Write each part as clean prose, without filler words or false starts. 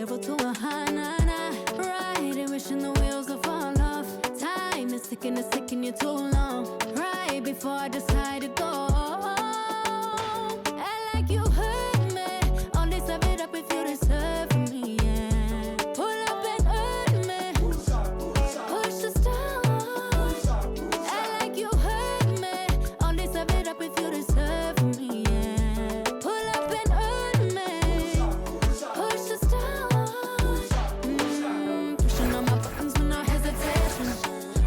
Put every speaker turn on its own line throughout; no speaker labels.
travel to a high, nah, nah. Riding, wishing the wheels will fall off. Time is ticking, it's taking you too long. Right before I decide to go. Act like you hurt me. Only serve it up if you deserve from me, yeah. Pull up and hurt me. Push the stars. Act like you hurt me. Only serve it up if you deserve from me, yeah. Pull up and hurt me. Push the stars. Pushing on my buttons with no hesitation.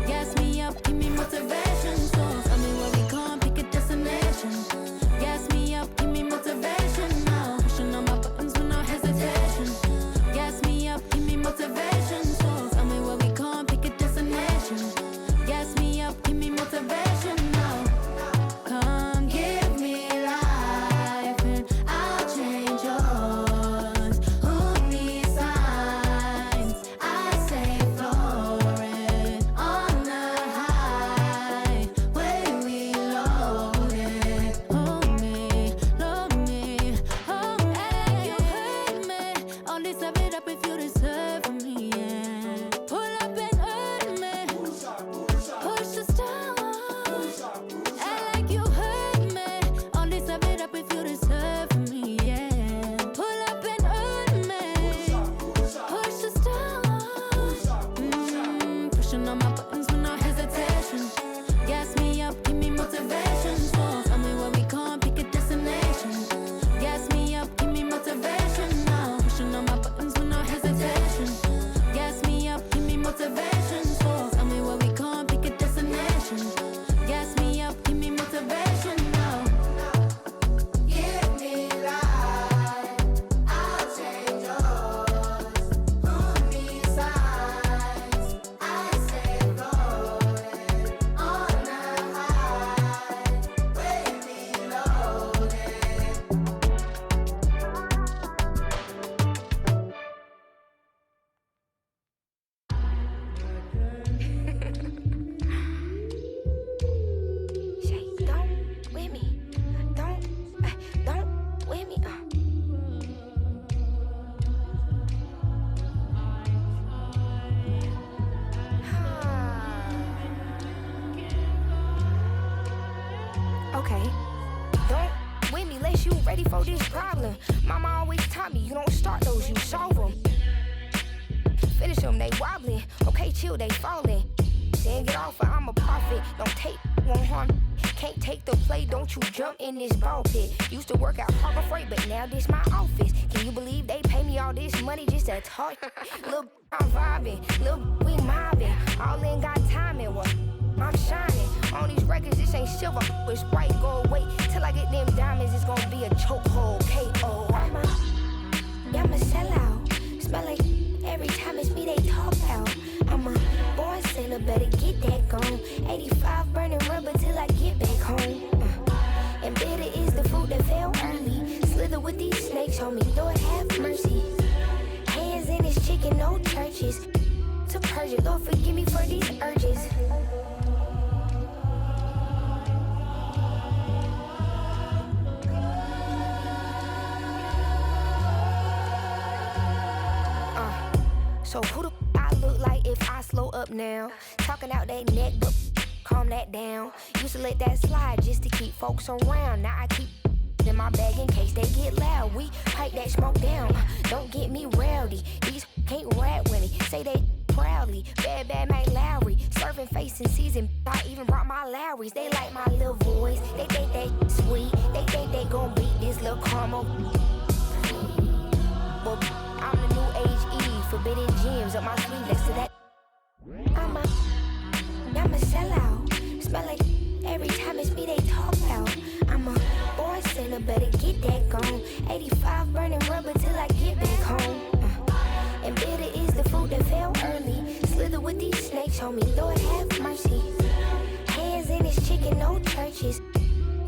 Gas me up, give me motivation. So tell me where we going, pick a destination. Gas me up, give me motivation now. Pushing on my buttons with no hesitation. Gas me up, give me motivation. So tell me where we going, pick a destination. Gas me up, give me motivation now. Come give me life and I'll change yours. Who needs signs? I say floating on the highway we loaded. Hold me, hold me, hold me. Act like you hurt me. Only serve it up if you deserve from me, yeah. Pull up and hurt me. Push the stars. Act like you hurt me. Only serve it up if you deserve from me, yeah. Pull up and hurt me. Push the stars. Pushing on my buttons with no hesitation. Gas me up, give me motivation. So tell me where we going, pick a destination. Gas me up, give me motivation now. Pushing on my buttons with no hesitation. Gas me up, give me motivation. So tell me where we going, pick a destination. Gas me up, give me motivation now. Give me life, I'll change yours. Who needs signs? I say floating on the highway we loaded.
Shay, don't with me. Don't with me. Okay. Don't with me unless you ready for this problem. Mama always taught me you don't start those, you solve them. Finish them, they wobbling. Okay, chill, they falling. Then get off, I'm a prophet. Don't take, won't harm. Can't take the play, don't you jump in this ball pit. Used to work out Harbor Freight, but now this my office. Can you believe they pay me all this money just to talk? Lil' I'm vibing, lil' we mobbing. All in got timing, what? I'm shining. On these records, this ain't silver, it's white gold. Wait till I get them diamonds, it's gonna be a chokehold. K.O. I'm a sellout. Smell like every time it's me they talk out. I'm a born sailor, better get that gone. 85 burning rubber till I get back home. And bitter is the food that fell early. Slither with these snakes, homie, Lord have mercy. Hands in his chicken, no churches. To purge it, Lord forgive me for these urges. So who the I look like if I slow up now? Talking out that neck, but calm that down. Used to let that slide just to keep folks around. Now I keep in my bag in case they get loud. We pipe that smoke down. Don't get me rowdy. These can't rap with me. Say they proudly. Bad Mike Lowry. Serving face in season. I even brought my Lowrys. They like my little voice. They think they sweet. They think they gon' beat this little caramel. Well, I'm the new age Eve. Forbidden gems up my sleeve. Next to that, I'm a sellout. Smell like every time it's me they talk out. I'm a born sinner, better get that gone. 85 burning rubber till I get back home. And bitter is the food that fell early. Slither with these snakes, homie, Lord have mercy. Hands in his chicken, no churches.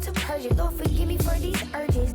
To purge it, Lord forgive me for these urges.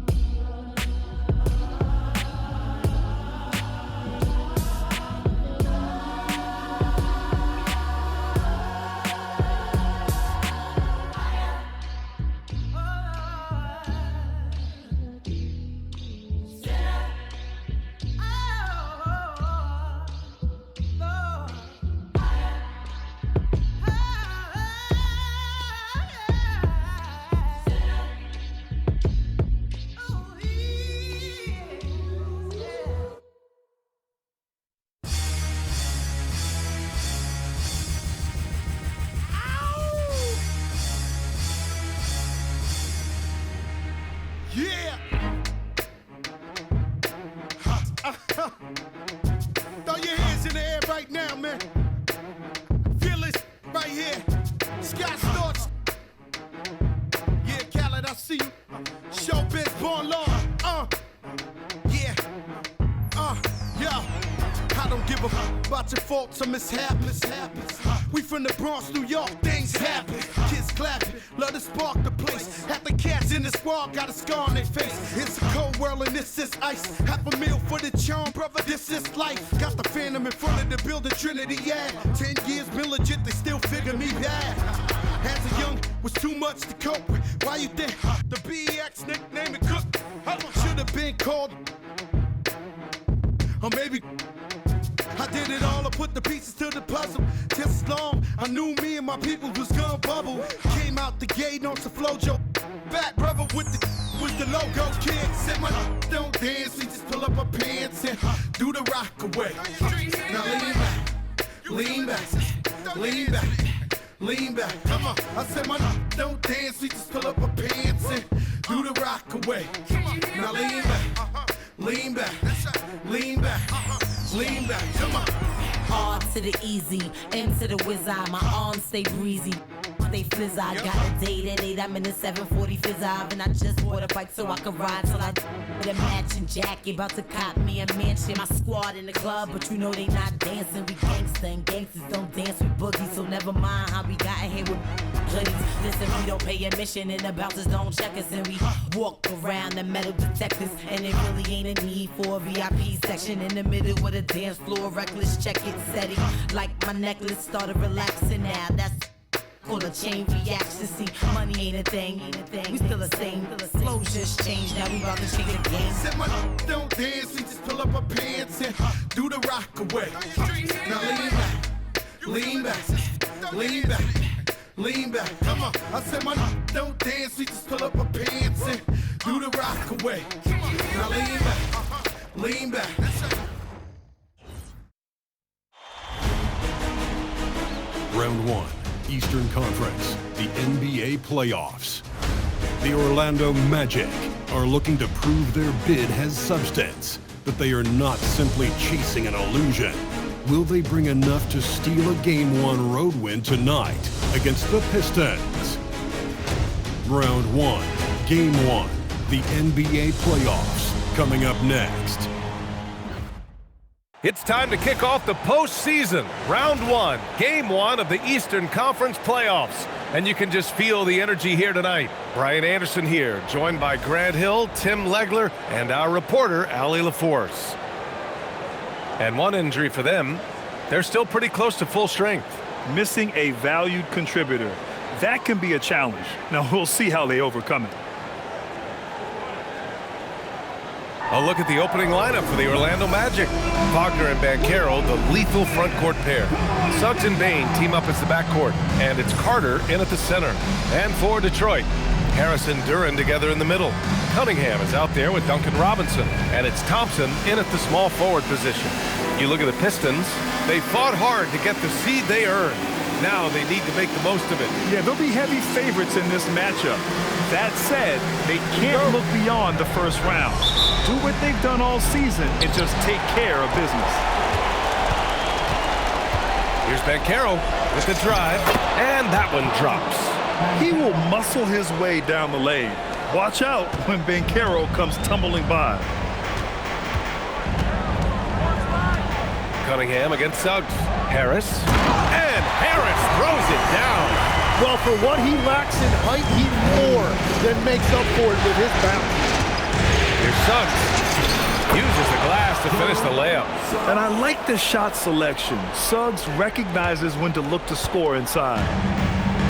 give a f about your faults or mishaps. We from the Bronx, New York, things happen. Kids clapping, love to spark the place. Half the cats in the squad got a scar on their face. It's a cold world and this is ice. Half a meal for the charm, brother, this is life. Got the Phantom in front of the building, Trinity, yeah. 10 years been legit, they still figure me bad. As a young, was too much to cope with. Why you think the BX nickname it Cook? Should have been called, or maybe I did it all, I put the pieces to the puzzle. Just as long, I knew me and my people was gonna bubble. Came out the gate on some flojo. Back brother with the logo kid. Said my don't dance, we just pull up our pants and do the rock away. Now lean back, lean back, lean back. Come on, I said my don't dance, we just pull up our pants and do the rock away. Now lean back, lean back, lean back. Lean back, come on.
R to the easy, M to the wizard. My arms stay breezy, stay flizz. I got a date at 8, I'm in the 740 fizz. And I just bought a bike so I can ride till I with a matching jacket. About to cop me a mansion. My squad in the club, but you know they not dancing. We gangsta and gangsters don't dance with boogies. So never mind how we got in here with hoodies. Listen, we don't pay admission and the bouncers don't check us. And we walk around the metal detectors. And it really ain't a need for a VIP section in the middle with a dance floor. Reckless, check it, setting. Like my necklace started relaxing now. That's called a chain reaction. See, money ain't a thing. We still the same. Flow just changed. Now we about to change the game.
Said my don't dance, we just pull up our pants and do the rock away. Now lean back, lean back, lean back. Come on, I said my don't dance, we just pull up our pants and do the rock away. Now lean back.
Round 1, Eastern Conference, the NBA playoffs. The Orlando Magic are looking to prove their bid has substance, that they are not simply chasing an illusion. Will they bring enough to steal a Game 1 road win tonight against the Pistons? Round 1, Game 1, the NBA playoffs, coming up next.
It's time to kick off the postseason. Round 1, Game 1 of the Eastern Conference playoffs. And you can just feel the energy here tonight. Brian Anderson here, joined by Grant Hill, Tim Legler, and our reporter, Allie LaForce. And one injury for them, they're still pretty close to full strength.
Missing a valued contributor. That can be a challenge. Now we'll see how they overcome it.
A look at the opening lineup for the Orlando Magic. Wagner and Banchero, the lethal front court pair. Suggs and Bain team up as the backcourt, and it's Carter in at the center. And for Detroit, Harris and Duran together in the middle. Cunningham is out there with Duncan Robinson, and it's Thompson in at the small forward position. You look at the Pistons, they fought hard to get the seed they earned. Now they need to make the most of it.
Yeah, they'll be heavy favorites in this matchup. That said, they can't look beyond the first round. Do what they've done all season and just take care of business.
Here's Banchero with the drive, and that one drops.
He will muscle his way down the lane. Watch out when Banchero comes tumbling by.
Cunningham against Suggs. Harris, and Harris throws it down.
Well, for what he lacks in height, he more than makes up for it with his bounce.
Here's Suggs. Uses the glass to finish the layup.
And I like the shot selection. Suggs recognizes when to look to score inside.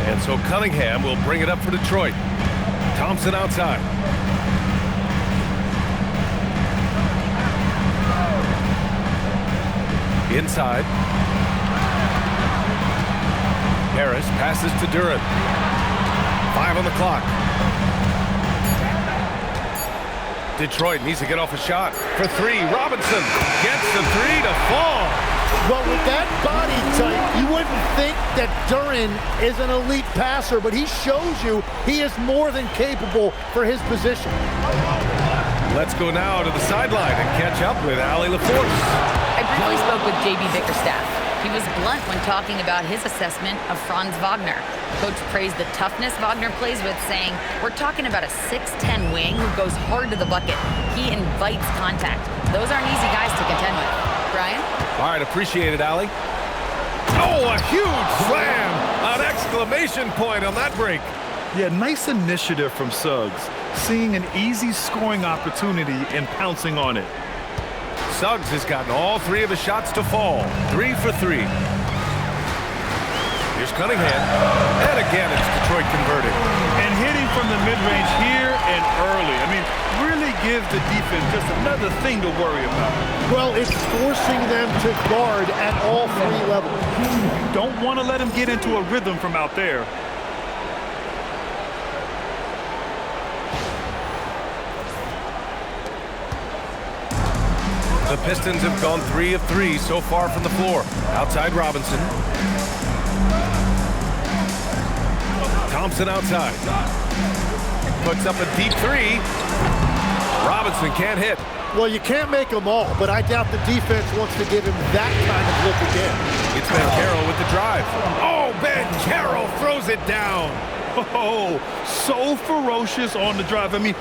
And so Cunningham will bring it up for Detroit. Thompson outside. Inside. Harris passes to Duran. 5 on the clock. Detroit needs to get off a shot for 3. Robinson gets the 3 to fall.
Well, with that body type, you wouldn't think that Duran is an elite passer, but he shows you he is more than capable for his position.
Let's go now to the sideline and catch up with Allie LaForce.
I briefly spoke with J.B. Bickerstaff. He was blunt when talking about his assessment of Franz Wagner. Coach praised the toughness Wagner plays with, saying, "We're talking about a 6'10" wing who goes hard to the bucket. He invites contact. Those aren't easy guys to contend with." Brian?
All right, appreciate it, Allie. Oh, a huge slam! An exclamation point on that break.
Yeah, nice initiative from Suggs, seeing an easy scoring opportunity and pouncing on it.
Suggs has gotten all 3 of his shots to fall. 3 for 3. Here's Cunningham. And again, it's Detroit converted.
And hitting from the mid-range here and early. I mean, really gives the defense just another thing to worry about.
Well, it's forcing them to guard at all 3 levels.
Don't want to let him get into a rhythm from out there.
The Pistons have gone 3 of 3 so far from the floor. Outside Robinson. Thompson outside. Puts up a deep 3. Robinson can't hit.
Well, you can't make them all, but I doubt the defense wants to give him that kind of look again.
It's Banchero with the drive. Oh, Banchero throws it down.
Oh, so ferocious on the drive. I mean,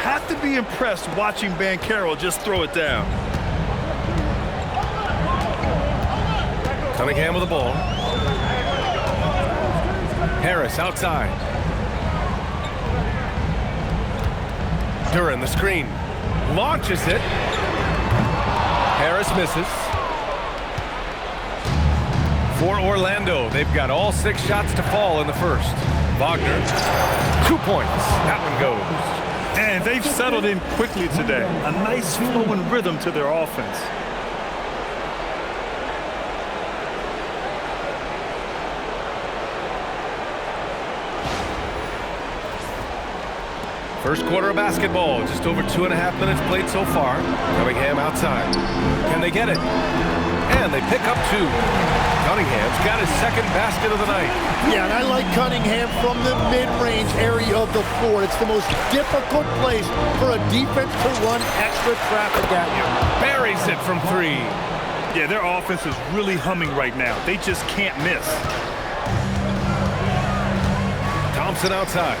have to be impressed watching Banchero just throw it down.
Cunningham with the ball. Harris outside. Duran the screen. Launches it. Harris misses. For Orlando, they've got all 6 shots to fall in the first. Wagner, 2 points. That one goes.
And they've settled in quickly today. A nice flowing rhythm to their offense.
First quarter of basketball, just over 2.5 minutes played so far. Cunningham outside. Can they get it? And they pick up 2. Cunningham's got his 2nd basket of the night.
Yeah, and I like Cunningham from the mid-range area of the floor. It's the most difficult place for a defense to run extra traffic at you.
Buries it from 3.
Yeah, their offense is really humming right now. They just can't miss.
Thompson outside.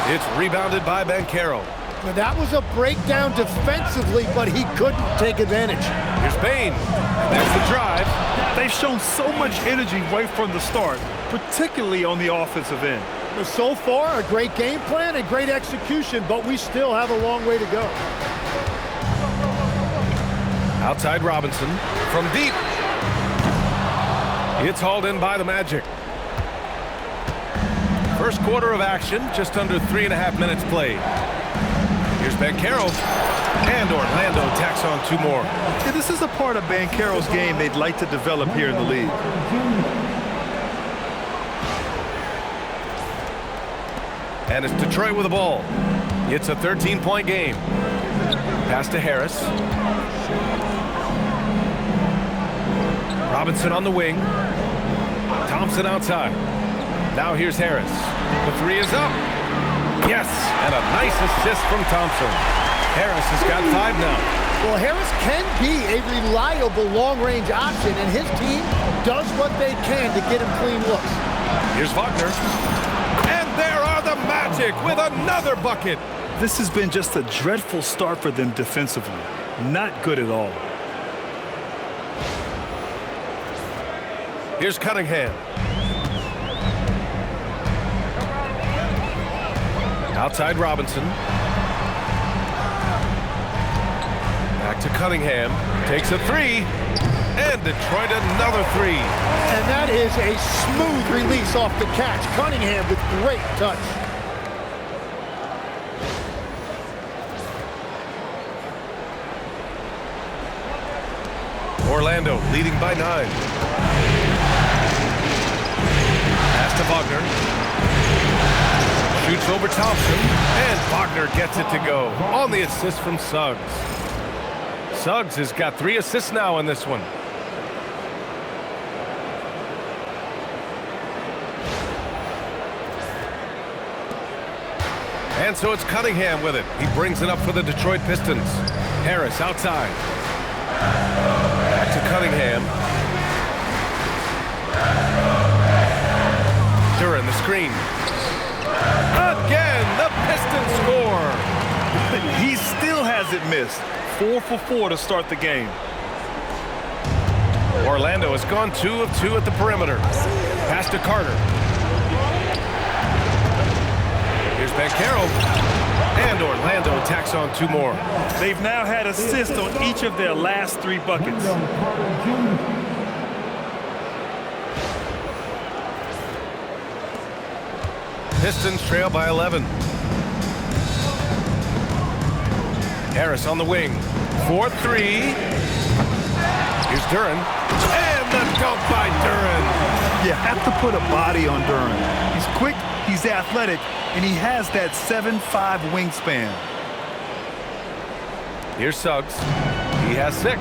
It's rebounded by Banchero.
Now, that was a breakdown defensively, but he couldn't take advantage.
Here's Bane. There's the drive.
They've shown so much energy right from the start, particularly on the offensive end.
So far, a great game plan and great execution, but we still have a long way to go.
Outside Robinson from deep. It's hauled in by the Magic. First quarter of action, just under 3.5 minutes played. Here's Banchero, and Orlando tacks on 2 more.
Yeah, this is a part of Banchero's game they'd like to develop here in the league.
And it's Detroit with the ball. It's a 13-point game. Pass to Harris. Robinson on the wing. Thompson outside. Now here's Harris. The 3 is up. Yes, and a nice assist from Thompson. Harris has got 5 now.
Well, Harris can be a reliable long-range option, and his team does what they can to get him clean looks.
Here's Wagner. And there are the Magic with another bucket.
This has been just a dreadful start for them defensively. Not good at all.
Here's Cunningham. Outside Robinson. Back to Cunningham. Takes a 3. And Detroit another 3.
And that is a smooth release off the catch. Cunningham with great touch.
Orlando leading by 9. Pass to Wagner. Shoots over Thompson, and Wagner gets it to go on the assist from Suggs. Suggs has got 3 assists now in this one. And so it's Cunningham with it. He brings it up for the Detroit Pistons. Harris outside. Back to Cunningham. Duran the screen. Again, the Pistons score.
He still hasn't missed. 4 for 4 to start the game.
Orlando has gone 2 of 2 at the perimeter. Pass to Carter. Here's Banchero. And Orlando tacks on 2 more.
They've now had assists on each of their last 3 buckets.
Pistons trail by 11. Harris on the wing. 4-3. Here's Duren. And the dunk by Duren.
You have to put a body on Duren. He's quick, he's athletic, and he has that 7'5" wingspan.
Here's Suggs. He has 6.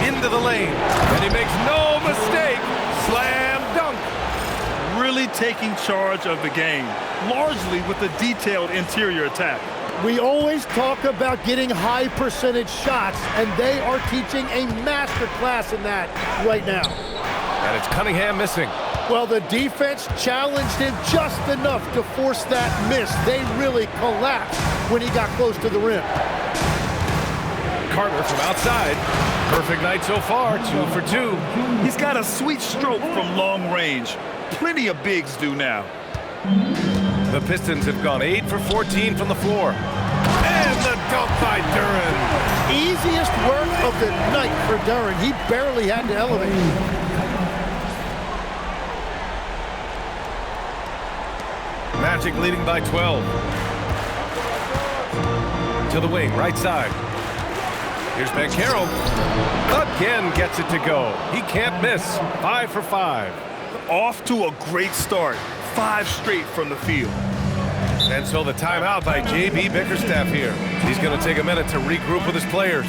Into the lane. And he makes no mistake. Slam dunk.
Really taking charge of the game, largely with a detailed interior attack.
We always talk about getting high percentage shots, and they are teaching a master class in that right now.
And it's Cunningham missing.
Well, the defense challenged him just enough to force that miss. They really collapsed when he got close to the rim.
Carter from outside. Perfect night so far, 2 for 2.
He's got a sweet stroke from long range. Plenty of bigs do now.
The Pistons have gone 8 for 14 from the floor. And the dunk by Duren.
Easiest work of the night for Duren. He barely had to elevate.
Magic leading by 12. To the wing, right side. Here's Banchero. Again gets it to go. He can't miss. 5 for 5.
Off to a great start. 5 straight from the field.
And so the timeout by J.B. Bickerstaff here. He's going to take a minute to regroup with his players.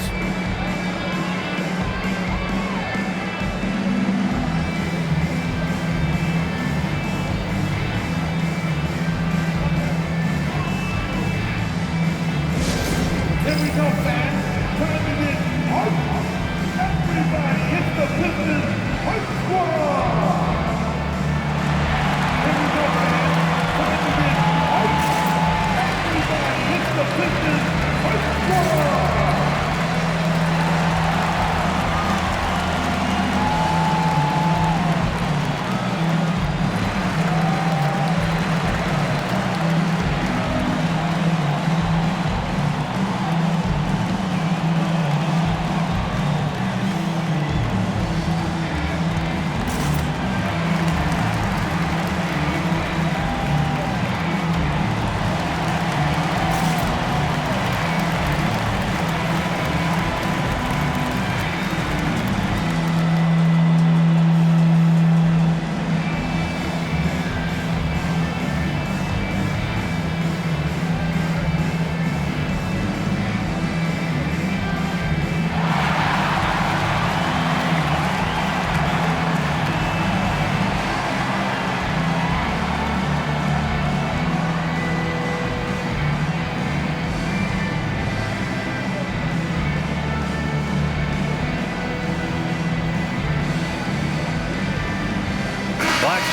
Here we go, fans. Time to get hype. Everybody hit the Pistons hype squad. Here we go, fans. Time to get hype. Everybody hit the Pistons hype squad.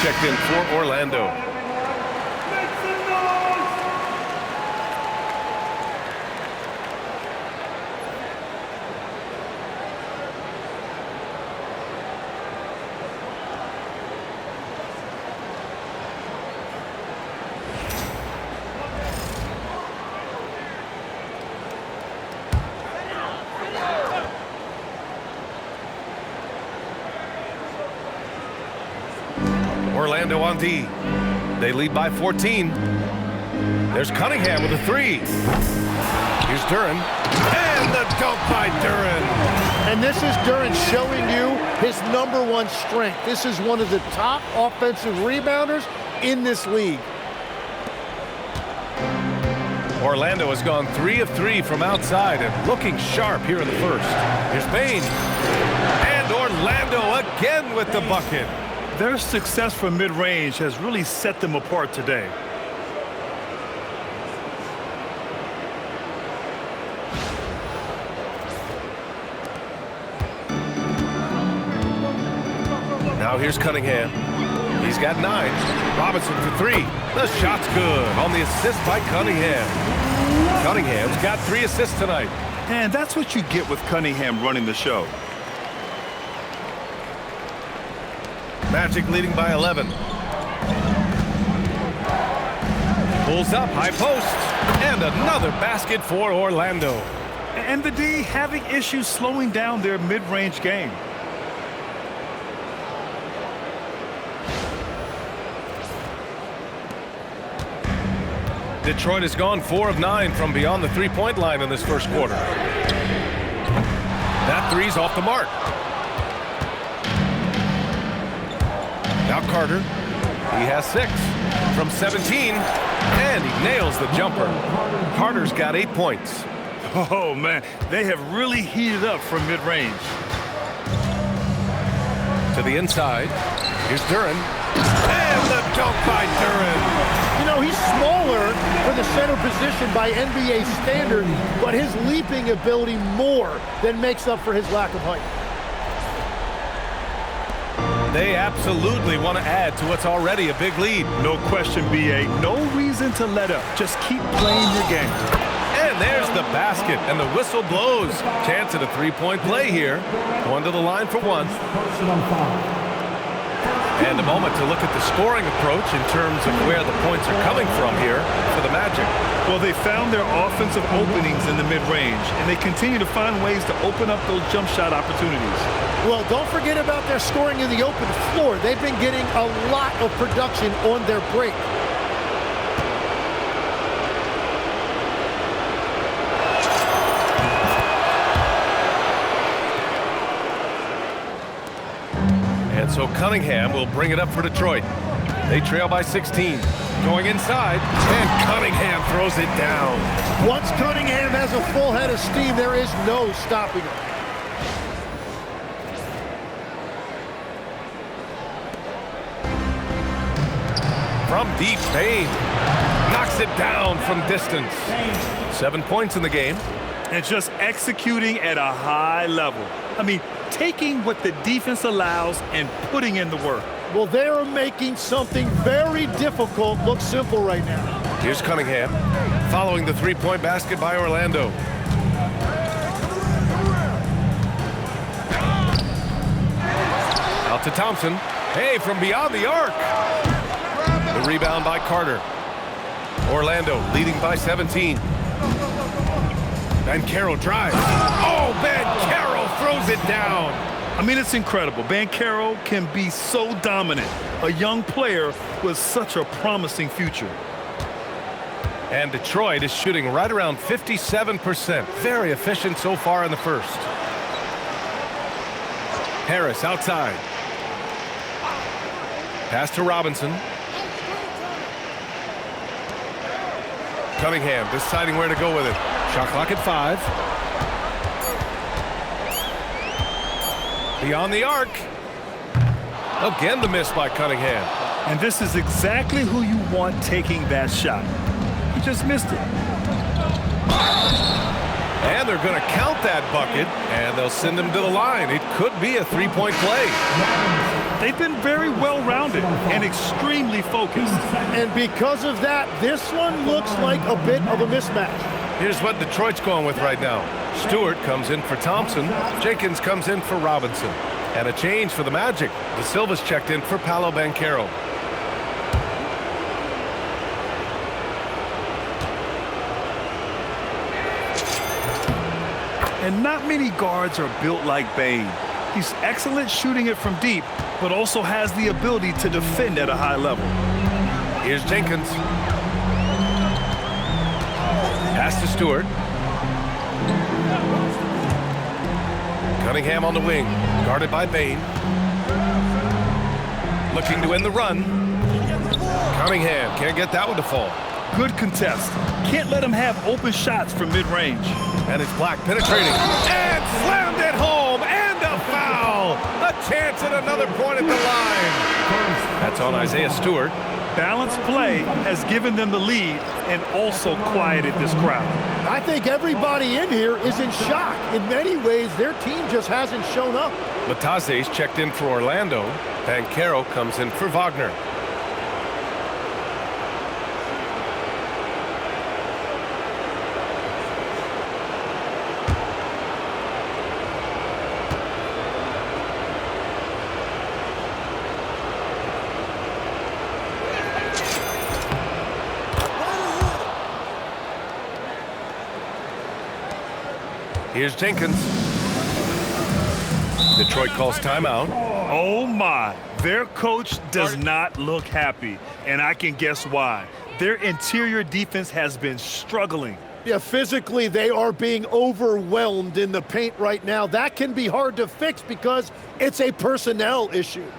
Checked in for Orlando. Orlando on D. They lead by 14. There's Cunningham with a 3. Here's Duren. And the dunk by Duren.
And this is Duren showing you his #1 strength. This is one of the top offensive rebounders in this league.
Orlando has gone 3 of 3 from outside and looking sharp here in the first. Here's Bane. And Orlando again with the bucket.
Their success from mid-range has really set them apart today.
Now here's Cunningham. He's got 9. Robinson for 3. The shot's good on the assist by Cunningham. Cunningham's got 3 assists tonight.
And that's what you get with Cunningham running the show.
Magic leading by 11. Pulls up, high post, and another basket for Orlando.
And the D having issues slowing down their mid-range game.
Detroit has gone 4 of 9 from beyond the three-point line in this first quarter. That three's off the mark. Now Carter. He has 6 from 17, and he nails the jumper. Carter's got 8 points.
Oh, man, they have really heated up from mid-range.
To the inside. Here's Duren. And the dunk by Duren.
You know, he's smaller for the center position by NBA standard, but his leaping ability more than makes up for his lack of height.
They absolutely want to add to what's already a big lead.
No question, B.A. No reason to let up. Just keep playing your game.
And there's the basket, and the whistle blows. Chance at a three-point play here. Going to the line for 1. And a moment to look at the scoring approach in terms of where the points are coming from here for the Magic.
Well, they found their offensive openings in the mid-range, and they continue to find ways to open up those jump shot opportunities.
Well, don't forget about their scoring in the open floor. They've been getting a lot of production on their break.
And so Cunningham will bring it up for Detroit. They trail by 16. Going inside, and Cunningham throws it down.
Once Cunningham has a full head of steam, there is no stopping him.
From deep, Bane knocks it down from distance. 7 points in the game.
And just executing at a high level. I mean, taking what the defense allows and putting in the work.
Well, they are making something very difficult look simple right now.
Here's Cunningham following the three-point basket by Orlando. Out to Thompson. Hey, from beyond the arc. The rebound by Carter. Orlando leading by 17. Banchero drives. Oh, Banchero throws it down.
I mean, it's incredible. Banchero can be so dominant. A young player with such a promising future.
And Detroit is shooting right around 57%. Very efficient so far in the first. Harris outside. Pass to Robinson. Cunningham deciding where to go with it. Shot clock at 5. Beyond the arc. Again, the miss by Cunningham.
And this is exactly who you want taking that shot. He just missed it.
And they're going to count that bucket, and they'll send him to the line. It could be a three-point play.
They've been very well-rounded and extremely focused.
And because of that, this one looks like a bit of a mismatch.
Here's what Detroit's going with right now. Stewart comes in for Thompson. Jenkins comes in for Robinson. And a change for the Magic. De Silva's checked in for Paolo Banchero.
And not many guards are built like Bane. He's excellent shooting it from deep, but also has the ability to defend at a high level.
Here's Jenkins. Pass to Stewart. Cunningham on the wing, guarded by Bane. Looking to end the run. Cunningham can't get that one to fall.
Good contest. Can't let him have open shots from mid-range.
And it's Black penetrating. And slammed it home. And a foul. A chance at another point at the line. That's on Isaiah Stewart.
Balanced play has given them the lead and also quieted this crowd.
I think everybody in here is in shock. In many ways, their team just hasn't shown up.
Matase's checked in for Orlando. Banchero comes in for Wagner. Here's Jenkins. Detroit calls timeout.
Oh my, their coach does not look happy, and I can guess why. Their interior defense has been struggling.
Yeah, physically they are being overwhelmed in the paint right now. That can be hard to fix because it's a personnel issue.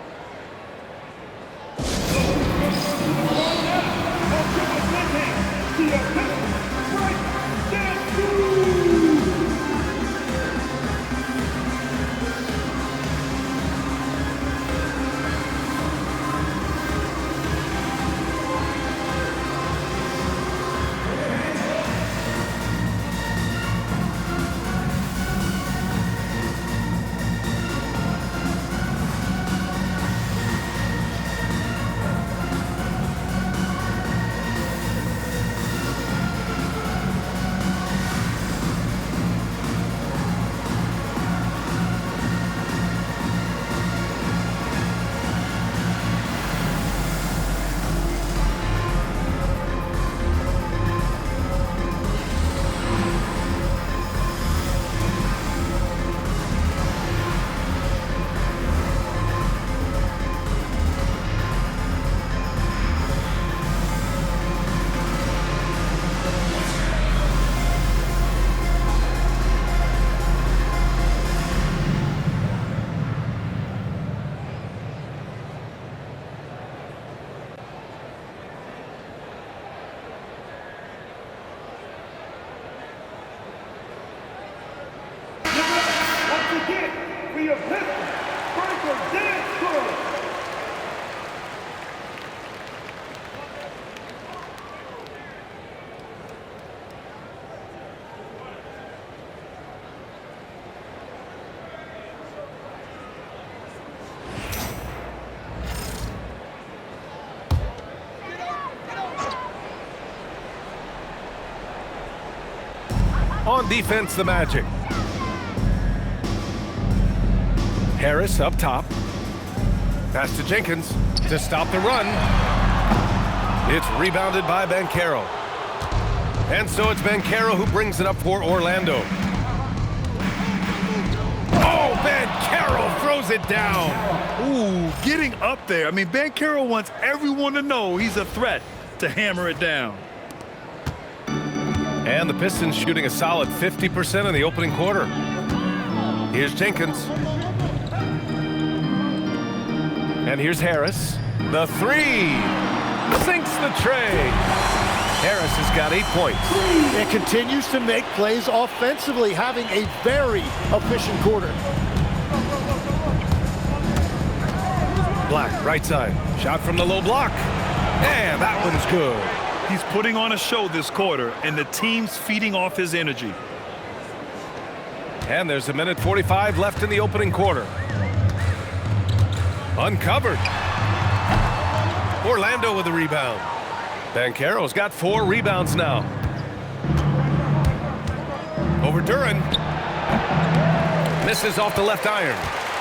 On defense, the Magic. Harris up top. Pass to Jenkins to stop the run. It's rebounded by Banchero. And so it's Banchero who brings it up for Orlando. Oh, Banchero throws it down.
Ooh, getting up there. I mean, Banchero wants everyone to know he's a threat to hammer it down.
And the Pistons shooting a solid 50% in the opening quarter. Here's Jenkins. And here's Harris. The three. Sinks the tray. Harris has got 8 points.
It continues to make plays offensively, having a very efficient quarter.
Black, right side. Shot from the low block. And that one's good.
He's putting on a show this quarter, and the team's feeding off his energy.
And there's 1:45 left in the opening quarter. Uncovered. Orlando with the rebound. Banchero's got 4 rebounds now. Over Duran. Misses off the left iron.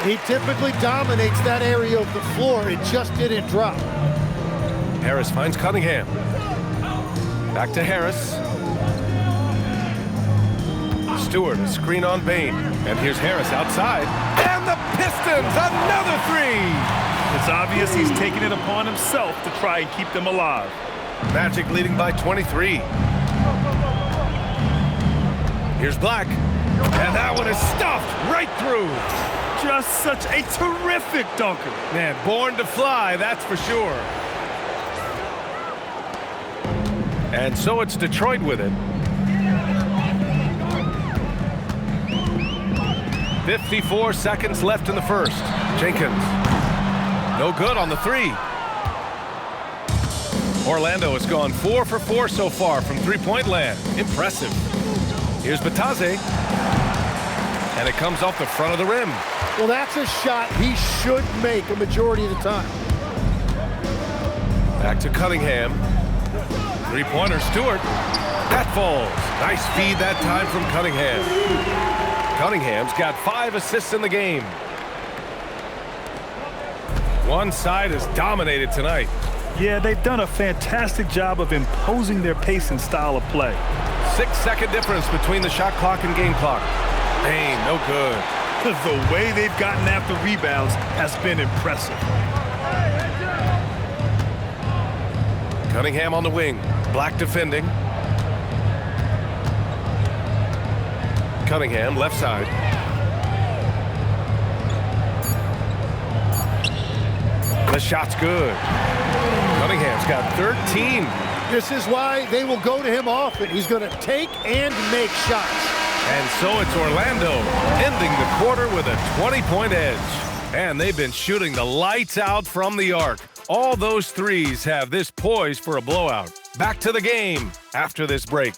He typically dominates that area of the floor. It just didn't drop.
Harris finds Cunningham. Back to Harris. Stewart, a screen on Bain. And here's Harris outside. And the Pistons, another three!
It's obvious he's taking it upon himself to try and keep them alive.
Magic leading by 23. Here's Black. And that one is stuffed right through.
Just such a terrific dunker.
Man, born to fly, that's for sure. And so it's Detroit with it. 54 seconds left in the first. Jenkins. No good on the three. Orlando has gone 4 for 4 so far from three-point land. Impressive. Here's Batase. And it comes off the front of the rim.
Well, that's a shot he should make a majority of the time.
Back to Cunningham. Three-pointer, Stewart. That falls. Nice feed that time from Cunningham. Cunningham's got 5 assists in the game. One side is dominated tonight.
Yeah, they've done a fantastic job of imposing their pace and style of play.
6-second difference between the shot clock and game clock. Bane, no good.
The way they've gotten after rebounds has been impressive.
Cunningham on the wing. Black defending. Cunningham, left side. The shot's good. Cunningham's got 13.
This is why they will go to him often. He's going to take and make shots.
And so it's Orlando ending the quarter with a 20-point edge. And they've been shooting the lights out from the arc. All those threes have this poised for a blowout. Back to the game after this break.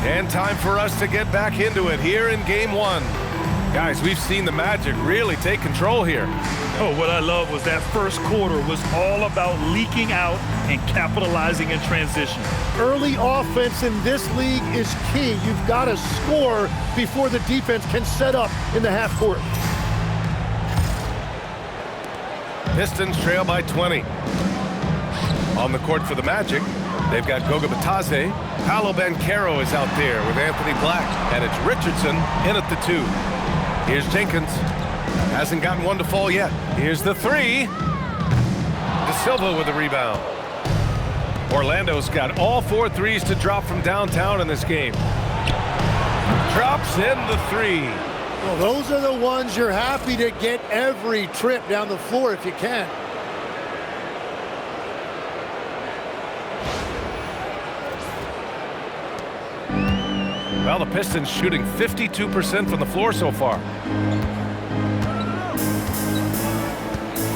And time for us to get back into it here in Game 1. Guys, we've seen the Magic really take control here.
Oh, what I love was that first quarter was all about leaking out and capitalizing in transition.
Early offense in this league is key. You've got to score before the defense can set up in the half court.
Pistons trail by 20. On the court for the Magic, they've got Goga Bitadze. Paolo Banchero is out there with Anthony Black. And it's Richardson in at the 2. Here's Jenkins. Hasn't gotten one to fall yet. Here's the 3. De Silva with the rebound. Orlando's got all 4 threes to drop from downtown in this game. Drops in the 3.
Well, those are the ones you're happy to get every trip down the floor if you can.
Well, the Pistons shooting 52% from the floor so far.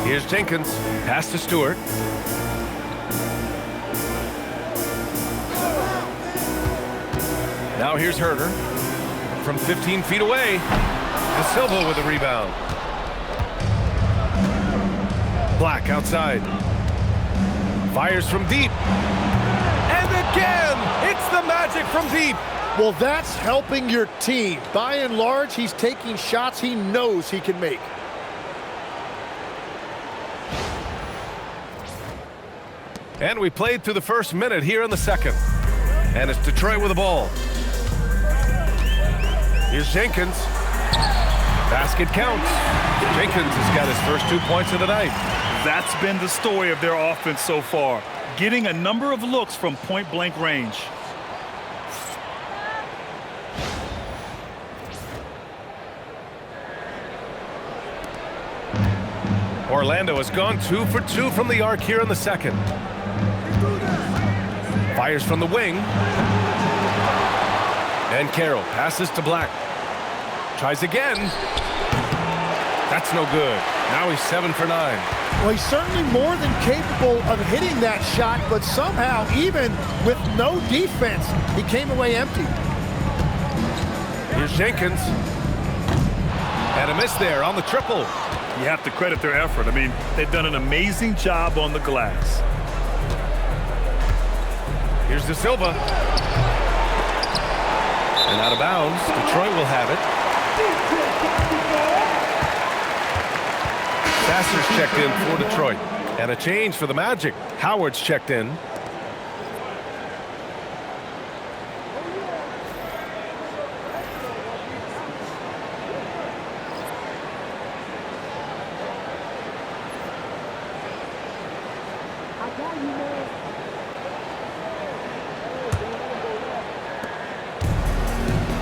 Here's Jenkins. Pass to Stewart. Now here's Herter. From 15 feet away. De Silva with the rebound. Black outside. Fires from deep. And again, it's the Magic from deep.
Well, that's helping your team. By and large, he's taking shots he knows he can make.
And we played through the first minute here in the second. And it's Detroit with the ball. Here's Jenkins. Basket counts. Jenkins has got his first 2 points of the night.
That's been the story of their offense so far. Getting a number of looks from point-blank range.
Orlando has gone 2 for 2 from the arc here in the second. Fires from the wing. And Carroll passes to Black. Tries again. That's no good. Now he's 7 for 9.
Well, he's certainly more than capable of hitting that shot, but somehow, even with no defense, he came away empty.
Here's Jenkins. And a miss there on the triple.
You have to credit their effort. I mean, they've done an amazing job on the glass.
Here's De Silva. And out of bounds. Detroit will have it. Sasser's checked in for Detroit. And a change for the Magic. Howard's checked in.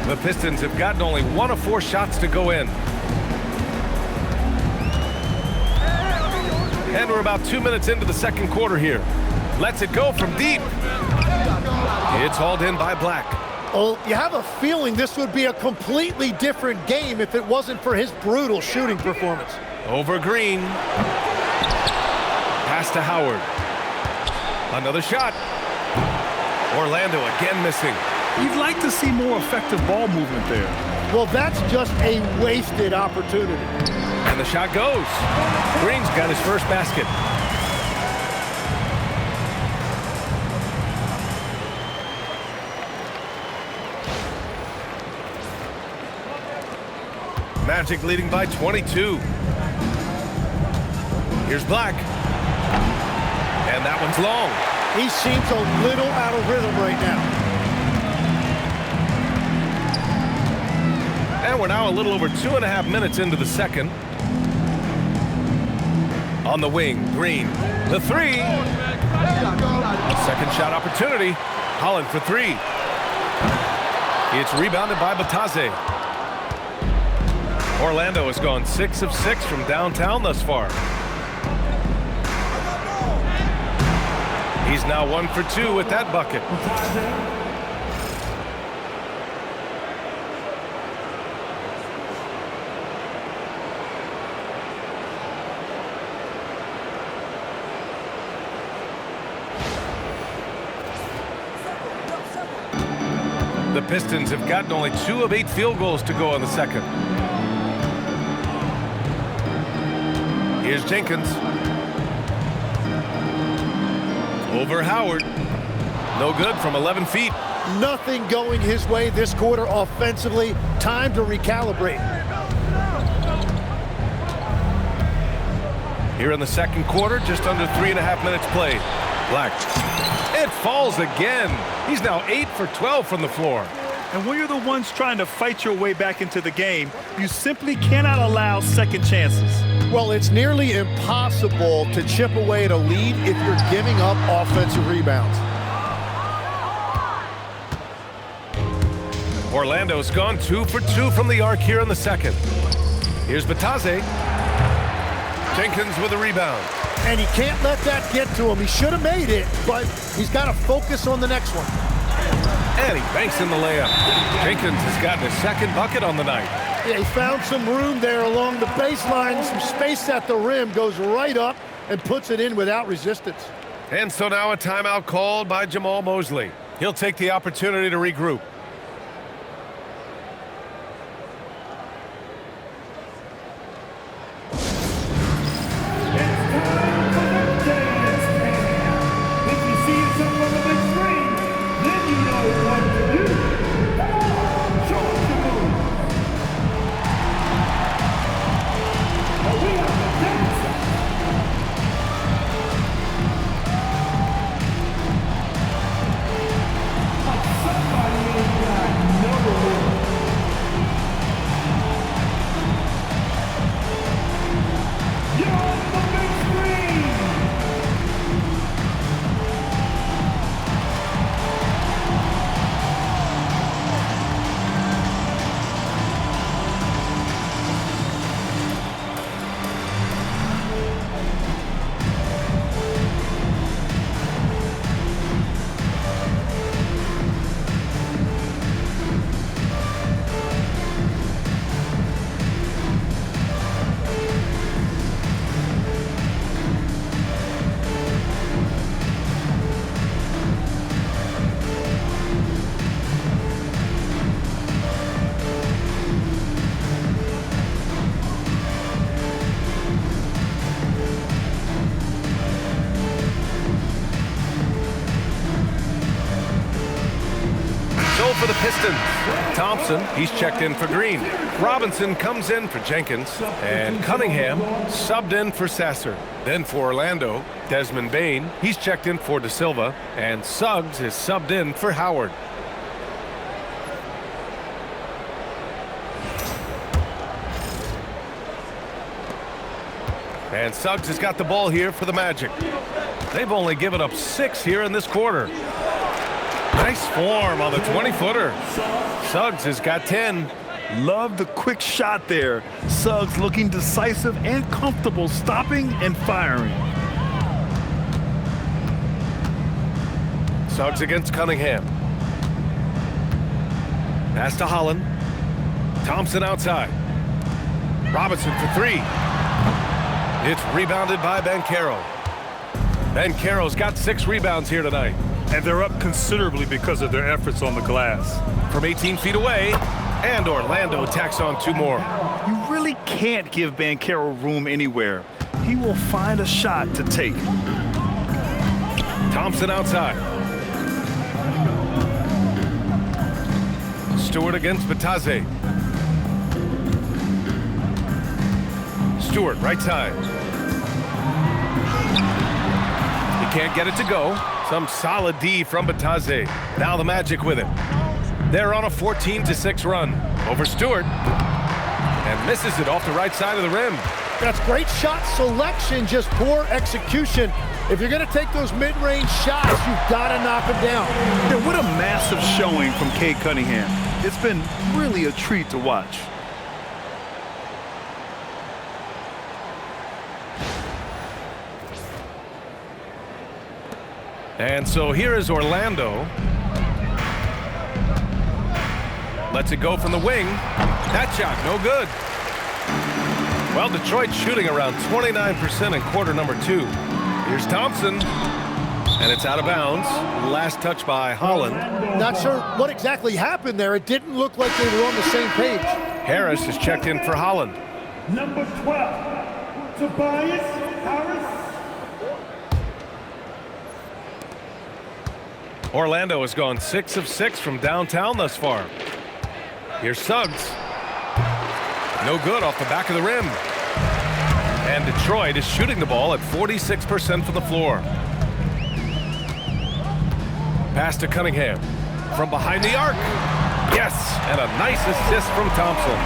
The Pistons have gotten only 1 of 4 shots to go in. And we're about 2 minutes into the second quarter here. Lets it go from deep. It's hauled in by Black.
Well, you have a feeling this would be a completely different game if it wasn't for his brutal shooting performance.
Over Green. Pass to Howard. Another shot. Orlando again missing.
You'd like to see more effective ball movement there.
Well, that's just a wasted opportunity.
And the shot goes. Green's got his first basket. Magic leading by 22. Here's Black. And that one's long.
He seems a little out of rhythm right now.
And we're now a little over 2.5 minutes into the second. On the wing, Green. The three. Second shot opportunity. Holland for three. It's rebounded by Batase. Orlando has gone 6 of 6 from downtown thus far. He's now 1 for 2 with that bucket. The Pistons have gotten only 2 of 8 field goals to go in the second. Here's Jenkins. Over Howard. No good from 11 feet.
Nothing going his way this quarter offensively. Time to recalibrate.
Here in the second quarter, just under 3.5 minutes played. Black. It falls again. He's now 8 for 12 from the floor.
And when you're the ones trying to fight your way back into the game, you simply cannot allow second chances.
Well, it's nearly impossible to chip away at a lead if you're giving up offensive rebounds.
Orlando's gone 2 for 2 from the arc here in the second. Here's Batase. Jenkins with a rebound.
And he can't let that get to him. He should have made it, but he's got to focus on the next one.
And he banks in the layup. Jenkins has gotten his second bucket on the night.
Yeah, he found some room there along the baseline. Some space at the rim, goes right up and puts it in without resistance.
And so now a timeout called by Jamal Mosley. He'll take the opportunity to regroup. For the Pistons, Thompson, he's checked in for Green. Robinson comes in for Jenkins, and Cunningham subbed in for Sasser. Then for Orlando, Desmond Bane, he's checked in for De Silva, and Suggs is subbed in for Howard. And Suggs has got the ball here for the Magic. They've only given up 6 here in this quarter. Nice form on the 20-footer. Suggs has got 10.
Love the quick shot there. Suggs looking decisive and comfortable stopping and firing.
Suggs against Cunningham. Pass to Holland. Thompson outside. Robinson for 3. It's rebounded by Banchero. Banchero's got 6 rebounds here tonight.
And they're up considerably because of their efforts on the glass.
From 18 feet away, and Orlando tacks on 2 more.
You really can't give Banchero room anywhere. He will find a shot to take.
Thompson outside. Stewart against Batase. Stewart, right side. He can't get it to go. Some solid D from Batase. Now the Magic with it. They're on a 14-6 run. Over Stewart. And misses it off the right side of the rim.
That's great shot selection, just poor execution. If you're going to take those mid-range shots, you've got to knock them down.
Yeah, what a massive showing from Cade Cunningham. It's been really a treat to watch.
And so here is Orlando. Lets it go from the wing. That shot, no good. Well, Detroit shooting around 29% in quarter number 2. Here's Thompson. And it's out of bounds. Last touch by Holland.
Not sure what exactly happened there. It didn't look like they were on the same page.
Harris is checked in for Holland.
Number 12, Tobias Harris.
Orlando has gone 6 of 6 from downtown thus far. Here's Suggs. No good off the back of the rim. And Detroit is shooting the ball at 46% from the floor. Pass to Cunningham. From behind the arc. Yes, and a nice assist from Thompson.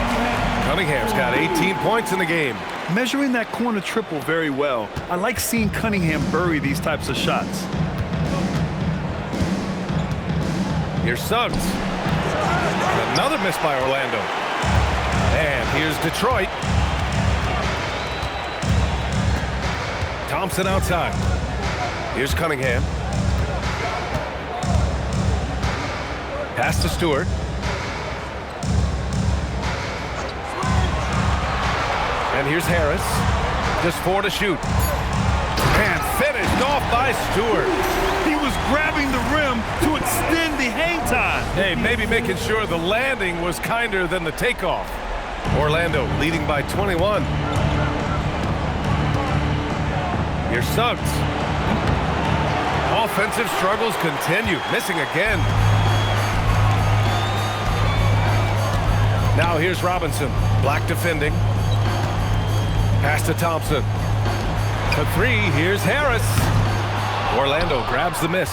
Cunningham's got 18 points in the game.
Measuring that corner triple very well. I like seeing Cunningham bury these types of shots.
Here's Suggs. Another miss by Orlando. And here's Detroit. Thompson outside. Here's Cunningham. Pass to Stewart. And here's Harris. Just 4 to shoot. And finished off by Stewart.
He was grabbing the rim to extend the hang time.
Hey, maybe making sure the landing was kinder than the takeoff. Orlando leading by 21. Here's Suggs. Offensive struggles continue. Missing again. Now here's Robinson. Black defending. Pass to Thompson. For 3, here's Harris. Orlando grabs the miss.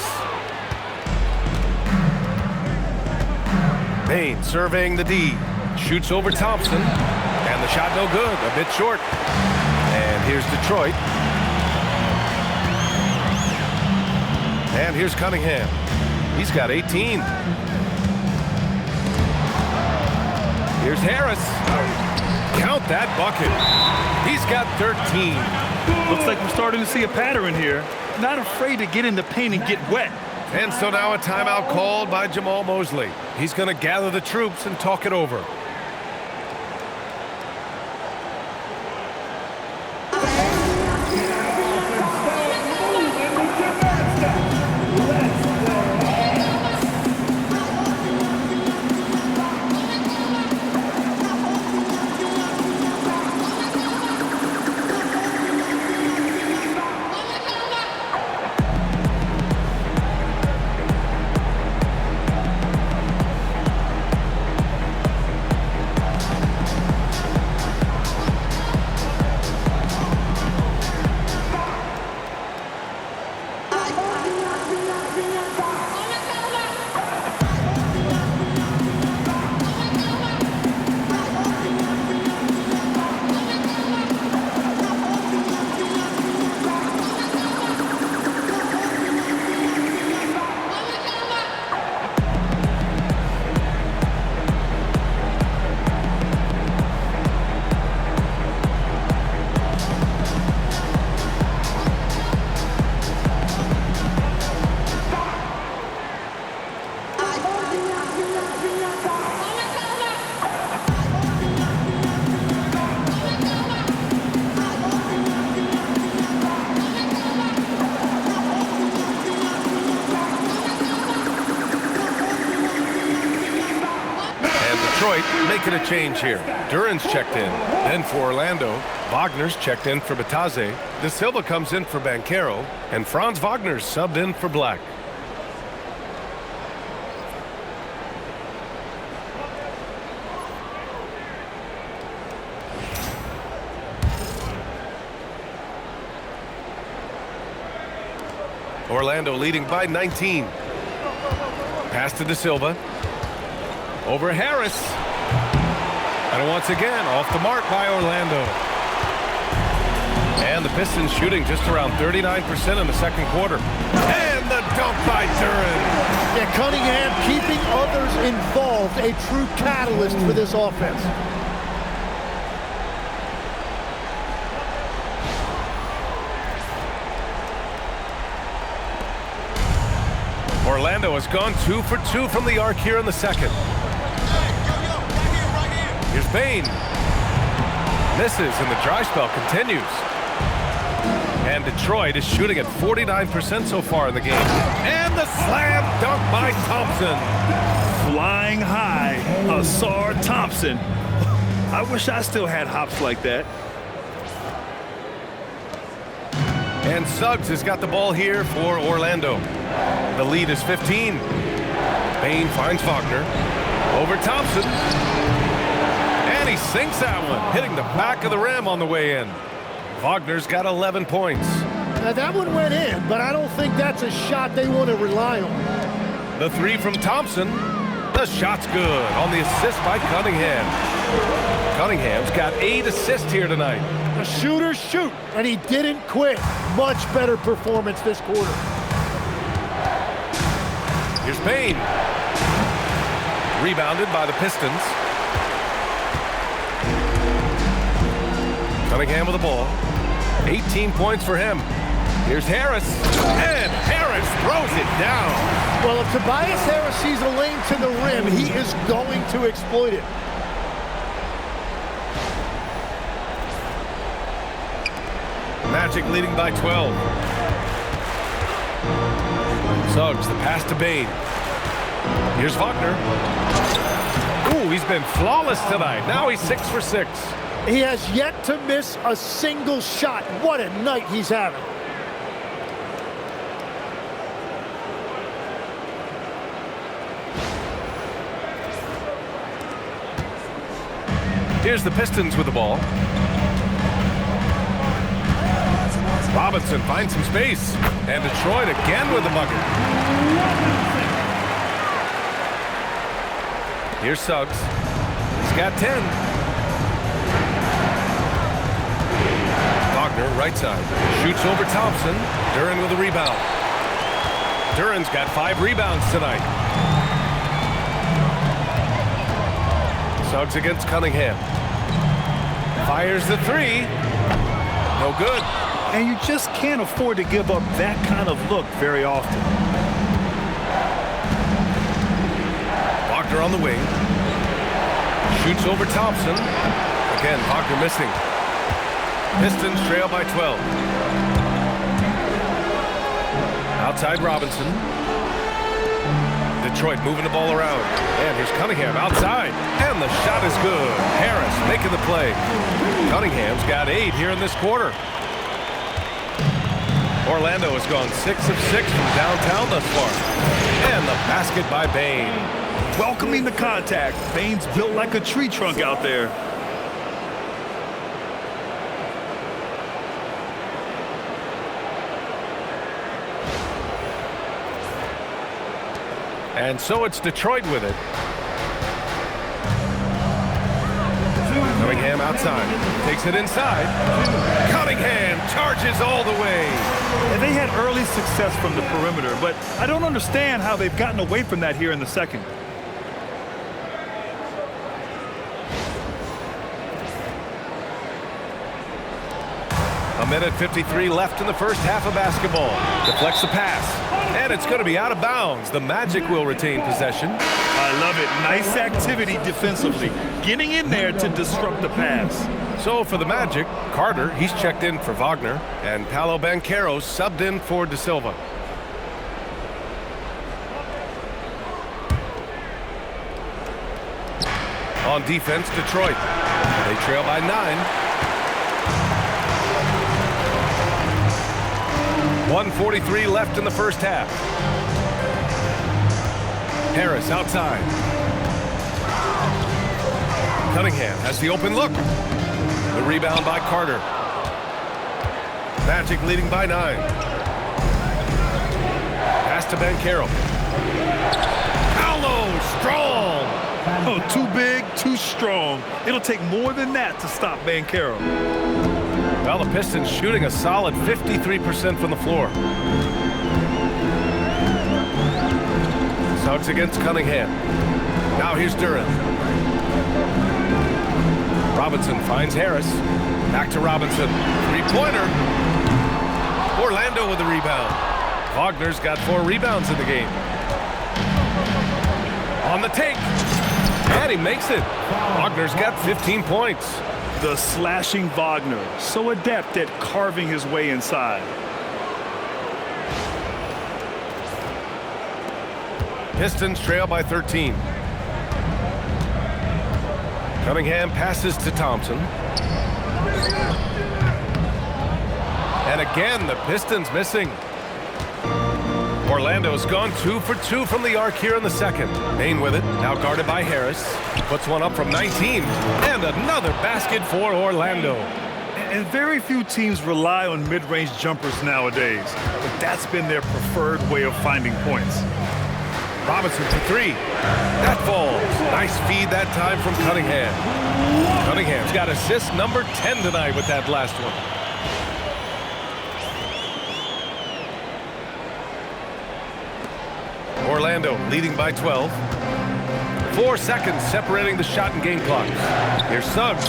Payne surveying the D. Shoots over Thompson. And the shot no good. A bit short. And here's Detroit. And here's Cunningham. He's got 18. Here's Harris. Count that bucket. He's got 13.
Looks like we're starting to see a pattern here. Not afraid to get in the paint and get wet.
And so now a timeout called by Jamal Mosley. He's going to gather the troops and talk it over. Making a change here. Duran's checked in. Then for Orlando, Wagner's checked in for Batase. De Silva comes in for Banchero. And Franz Wagner's subbed in for Black. Orlando leading by 19. Pass to De Silva. Over Harris. And once again, off the mark by Orlando. And the Pistons shooting just around 39% in the second quarter. And the dunk by Duren.
Yeah, Cunningham keeping others involved, a true catalyst for this offense.
Orlando has gone 2 for 2 from the arc here in the second. Here's Bane. Misses, and the dry spell continues. And Detroit is shooting at 49% so far in the game. And the slam dunk by Thompson.
Flying high, Asar Thompson. I wish I still had hops like that.
And Suggs has got the ball here for Orlando. The lead is 15. Bane finds Wagner. Over Thompson. And he sinks that one, hitting the back of the rim on the way in. Wagner's got 11 points.
Now that one went in, but I don't think that's a shot they want to rely on.
The three from Thompson. The shot's good on the assist by Cunningham. Cunningham's got 8 assists here tonight.
The shooters shoot, and he didn't quit. Much better performance this quarter.
Here's Bane. Rebounded by the Pistons. Cunningham with the ball. 18 points for him. Here's Harris. And Harris throws it down.
Well, if Tobias Harris sees a lane to the rim, he is going to exploit it.
Magic leading by 12. Suggs, the pass to Bane. Here's Wagner. Ooh, he's been flawless tonight. Now he's 6 for 6.
He has yet to miss a single shot. What a night he's having.
Here's the Pistons with the ball. Robinson finds some space. And Detroit again with the bucket. Here's Suggs. He's got 10. Wagner, right side. Shoots over Thompson. Duren with a rebound. Duren's got 5 rebounds tonight. Suggs against Cunningham. Fires the 3. No good.
And you just can't afford to give up that kind of look very often.
Wagner on the wing. Shoots over Thompson. Again, Wagner missing. Pistons trail by 12. Outside Robinson. Detroit moving the ball around. And here's Cunningham outside. And the shot is good. Harris making the play. Cunningham's got 8 here in this quarter. Orlando has gone 6 of 6 from downtown thus far. And the basket by Bane.
Welcoming the contact. Bane's built like a tree trunk out there.
And so it's Detroit with it. Cunningham outside. Takes it inside. Cunningham charges all the way.
And they had early success from the perimeter, but I don't understand how they've gotten away from that here in the second.
A minute 53 left in the first half of basketball. Deflects the pass. And it's going to be out of bounds. The Magic will retain possession.
I love it. Nice activity defensively. Getting in there to disrupt the pass.
So for the Magic, Carter, he's checked in for Wagner. And Paolo Banchero subbed in for De Silva. On defense, Detroit. They trail by 9. 1:43 left in the first half. Harris outside. Cunningham has the open look. The rebound by Carter. Magic leading by 9. Pass to Banchero. Paolo, strong.
Oh, too big, too strong. It'll take more than that to stop Banchero.
Well, the Pistons shooting a solid 53% from the floor. Suggs against Cunningham. Now here's Duren. Robinson finds Harris. Back to Robinson. Three-pointer. Orlando with the rebound. Wagner's got 4 rebounds in the game. On the take. And he makes it. Wagner's got 15 points.
The slashing Wagner, so adept at carving his way inside.
Pistons trail by 13. Cunningham passes to Thompson. And again, the Pistons missing. Orlando's gone 2 for 2 from the arc here in the second. Bane with it, now guarded by Harris. Puts one up from 19. And another basket for Orlando.
And very few teams rely on mid-range jumpers nowadays, but that's been their preferred way of finding points.
Robinson for 3. That falls. Nice feed that time from Cunningham. Cunningham's got assist number 10 tonight with that last one. Orlando leading by 12. 4 seconds separating the shot and game clocks. Here's Suggs.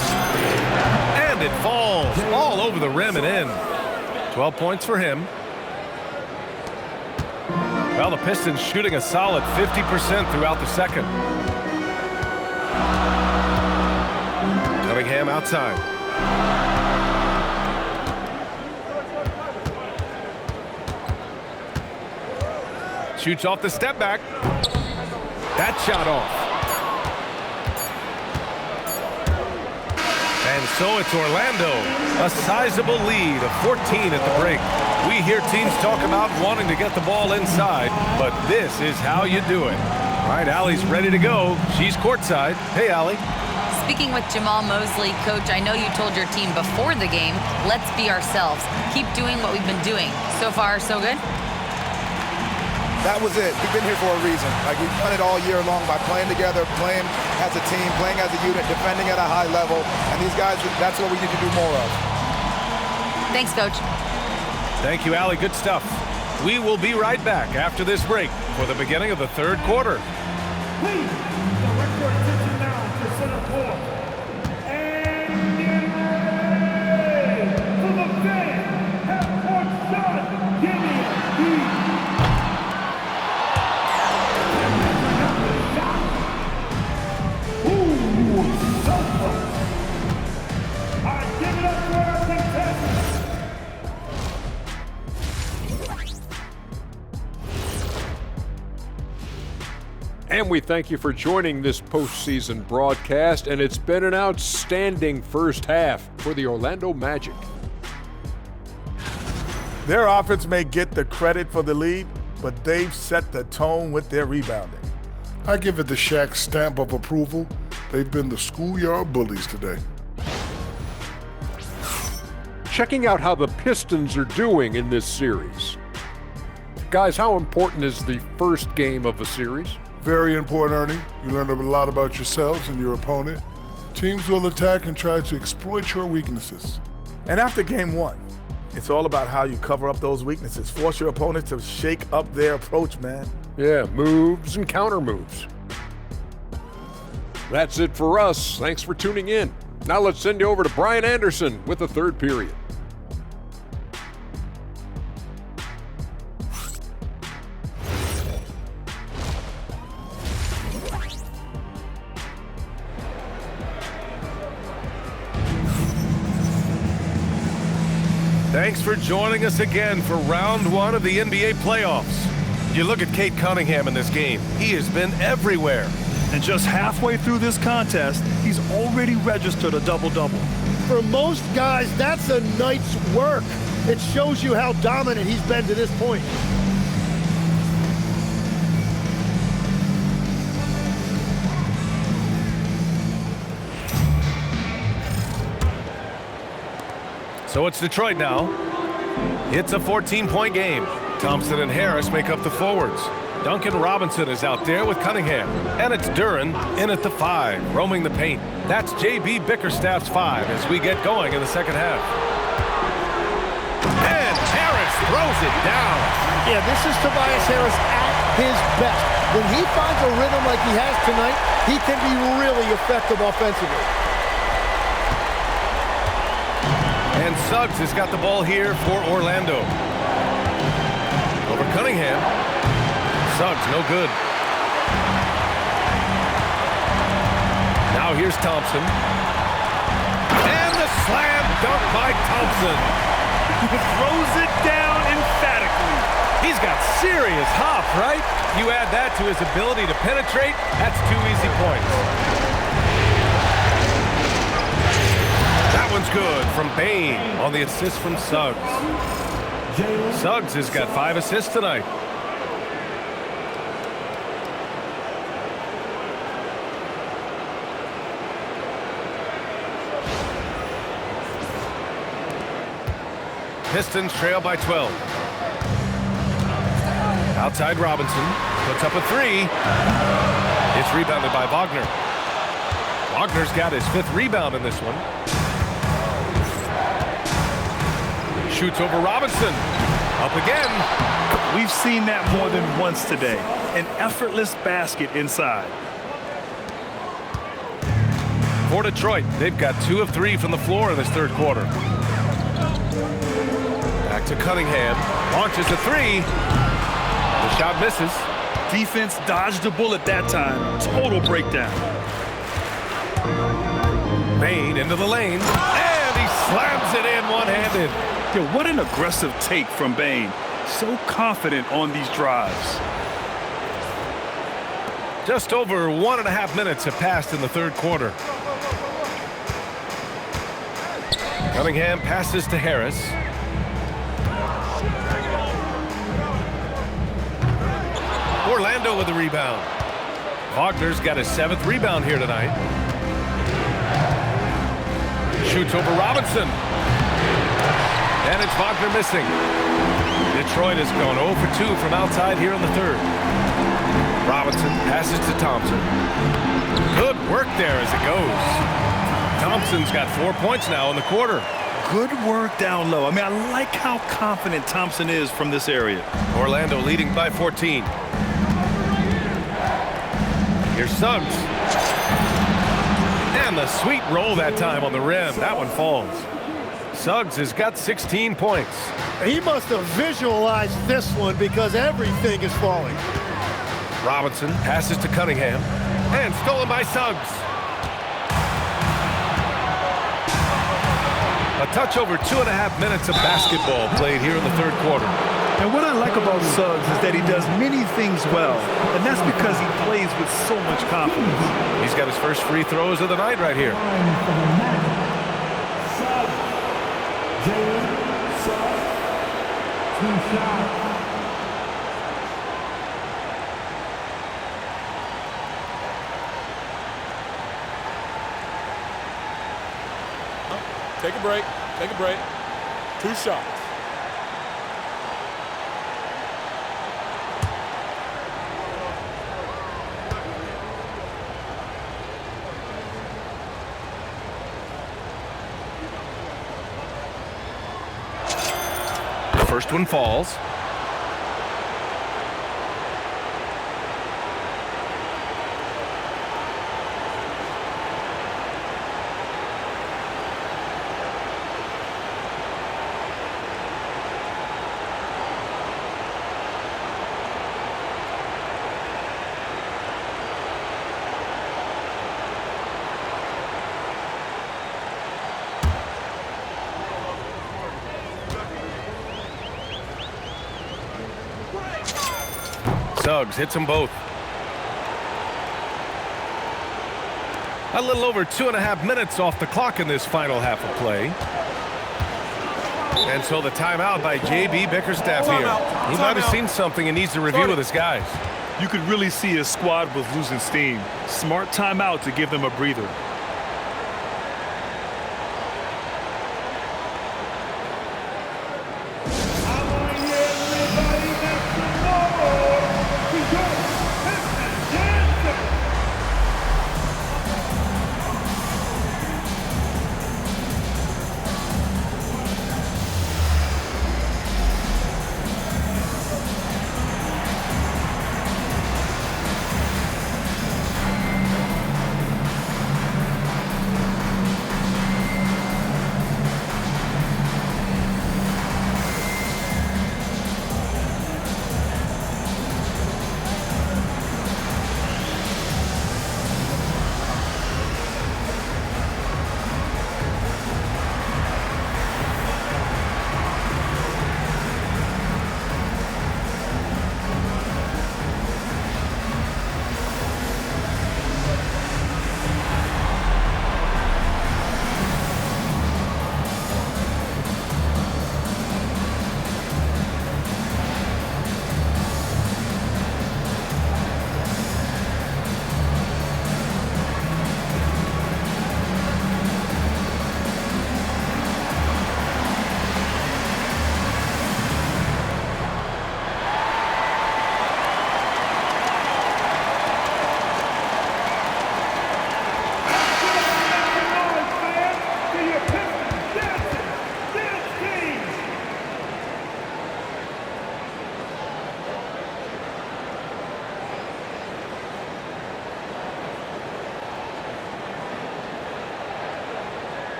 And it falls all over the rim and in. 12 points for him. Well, the Pistons shooting a solid 50% throughout the second. Cunningham outside. Shoots off the step back. That shot off. And so it's Orlando. A sizable lead of 14 at the break. We hear teams talk about wanting to get the ball inside, but this is how you do it. All right, Allie's ready to go. She's courtside. Hey, Allie.
Speaking with Jamal Mosley, Coach, I know you told your team before the game, let's be ourselves. Keep doing what we've been doing. So far, so good?
That was it. We've been here for a reason. Like, we've done it all year long by playing together, playing as a team, playing as a unit, defending at a high level. And these guys, that's what we need to do more of.
Thanks, Coach.
Thank you, Allie. Good stuff. We will be right back after this break for the beginning of the third quarter.
Please, direct your attention now to center court. And get ready for the fan. Half-court shot. Give me a beat. Ooh, so close. All right, give it up for our contestants.
And we thank you for joining this postseason broadcast, and it's been an outstanding first half for the Orlando Magic.
Their offense may get the credit for the lead, but they've set the tone with their rebounding.
I give it the Shaq stamp of approval. They've been the schoolyard bullies today.
Checking out how the Pistons are doing in this series. Guys, how important is the first game of a series?
Very important, Ernie. You learn a lot about yourselves and your opponent. Teams will attack and try to exploit your weaknesses.
And after game 1, it's all about how you cover up those weaknesses. Force your opponent to shake up their approach, man.
Yeah, moves and counter moves. That's it for us. Thanks for tuning in. Now let's send you over to Brian Anderson with the third period.
Thanks for joining us again for round 1 of the NBA playoffs. You look at Cade Cunningham in this game. He has been everywhere.
And just halfway through this contest, he's already registered a double-double.
For most guys, that's a night's work. It shows you how dominant he's been to this point.
So it's Detroit now. It's a 14-point game. Thompson and Harris make up the forwards. Duncan Robinson is out there with Cunningham. And it's Duren in at the 5, roaming the paint. That's J.B. Bickerstaff's 5 as we get going in the second half. And Harris throws it down.
Yeah, this is Tobias Harris at his best. When he finds a rhythm like he has tonight, he can be really effective offensively.
And Suggs has got the ball here for Orlando. Over Cunningham. Suggs, no good. Now here's Thompson. And the slam dunk by Thompson.
He throws it down emphatically.
He's got serious hop, right? You add that to his ability to penetrate, that's 2 easy points. That one's good from Bane on the assist from Suggs. Suggs has got 5 assists tonight. Pistons trail by 12. Outside Robinson puts up a 3. It's rebounded by Wagner. Wagner's got his 5th rebound in this one. Shoots over Robinson. Up again.
We've seen that more than once today. An effortless basket inside.
For Detroit, they've got 2 of 3 from the floor in this third quarter. Back to Cunningham. Launches a 3. The shot misses.
Defense dodged the bullet that time. Total breakdown.
Bane into the lane. And he slams it in one-handed.
Yeah, what an aggressive take from Bane. So confident on these drives.
Just over 1.5 minutes have passed in the third quarter. Cunningham passes to Harris. Orlando with the rebound. Wagner's got his 7th rebound here tonight. Shoots over Robinson. And it's Wagner missing. Detroit has gone 0 for 2 from outside here in the third. Robinson passes to Thompson. Good work there as it goes. Thompson's got 4 points now in the quarter.
Good work down low. I mean, I like how confident Thompson is from this area.
Orlando leading by 14. Here's Suggs. And the sweet roll that time on the rim. That one falls. Suggs has got 16 points.
He must have visualized this one because everything is falling.
Robinson passes to Cunningham. And stolen by Suggs. A touch over 2.5 minutes of basketball played here in the third quarter.
And what I like about Suggs is that he does many things well, and that's because he plays with so much confidence.
He's got his first free throws of the night right here.
Jalen Suggs, 2 shots.
Take a break. Take a break. 2 shots.
The first one falls. Suggs hits them both. A little over 2.5 minutes off the clock in this final half of play. And so the timeout by J.B. Bickerstaff here. He might have seen something and needs to review with his guys.
You could really see his squad was losing steam. Smart timeout to give them a breather.
I want to hear everybody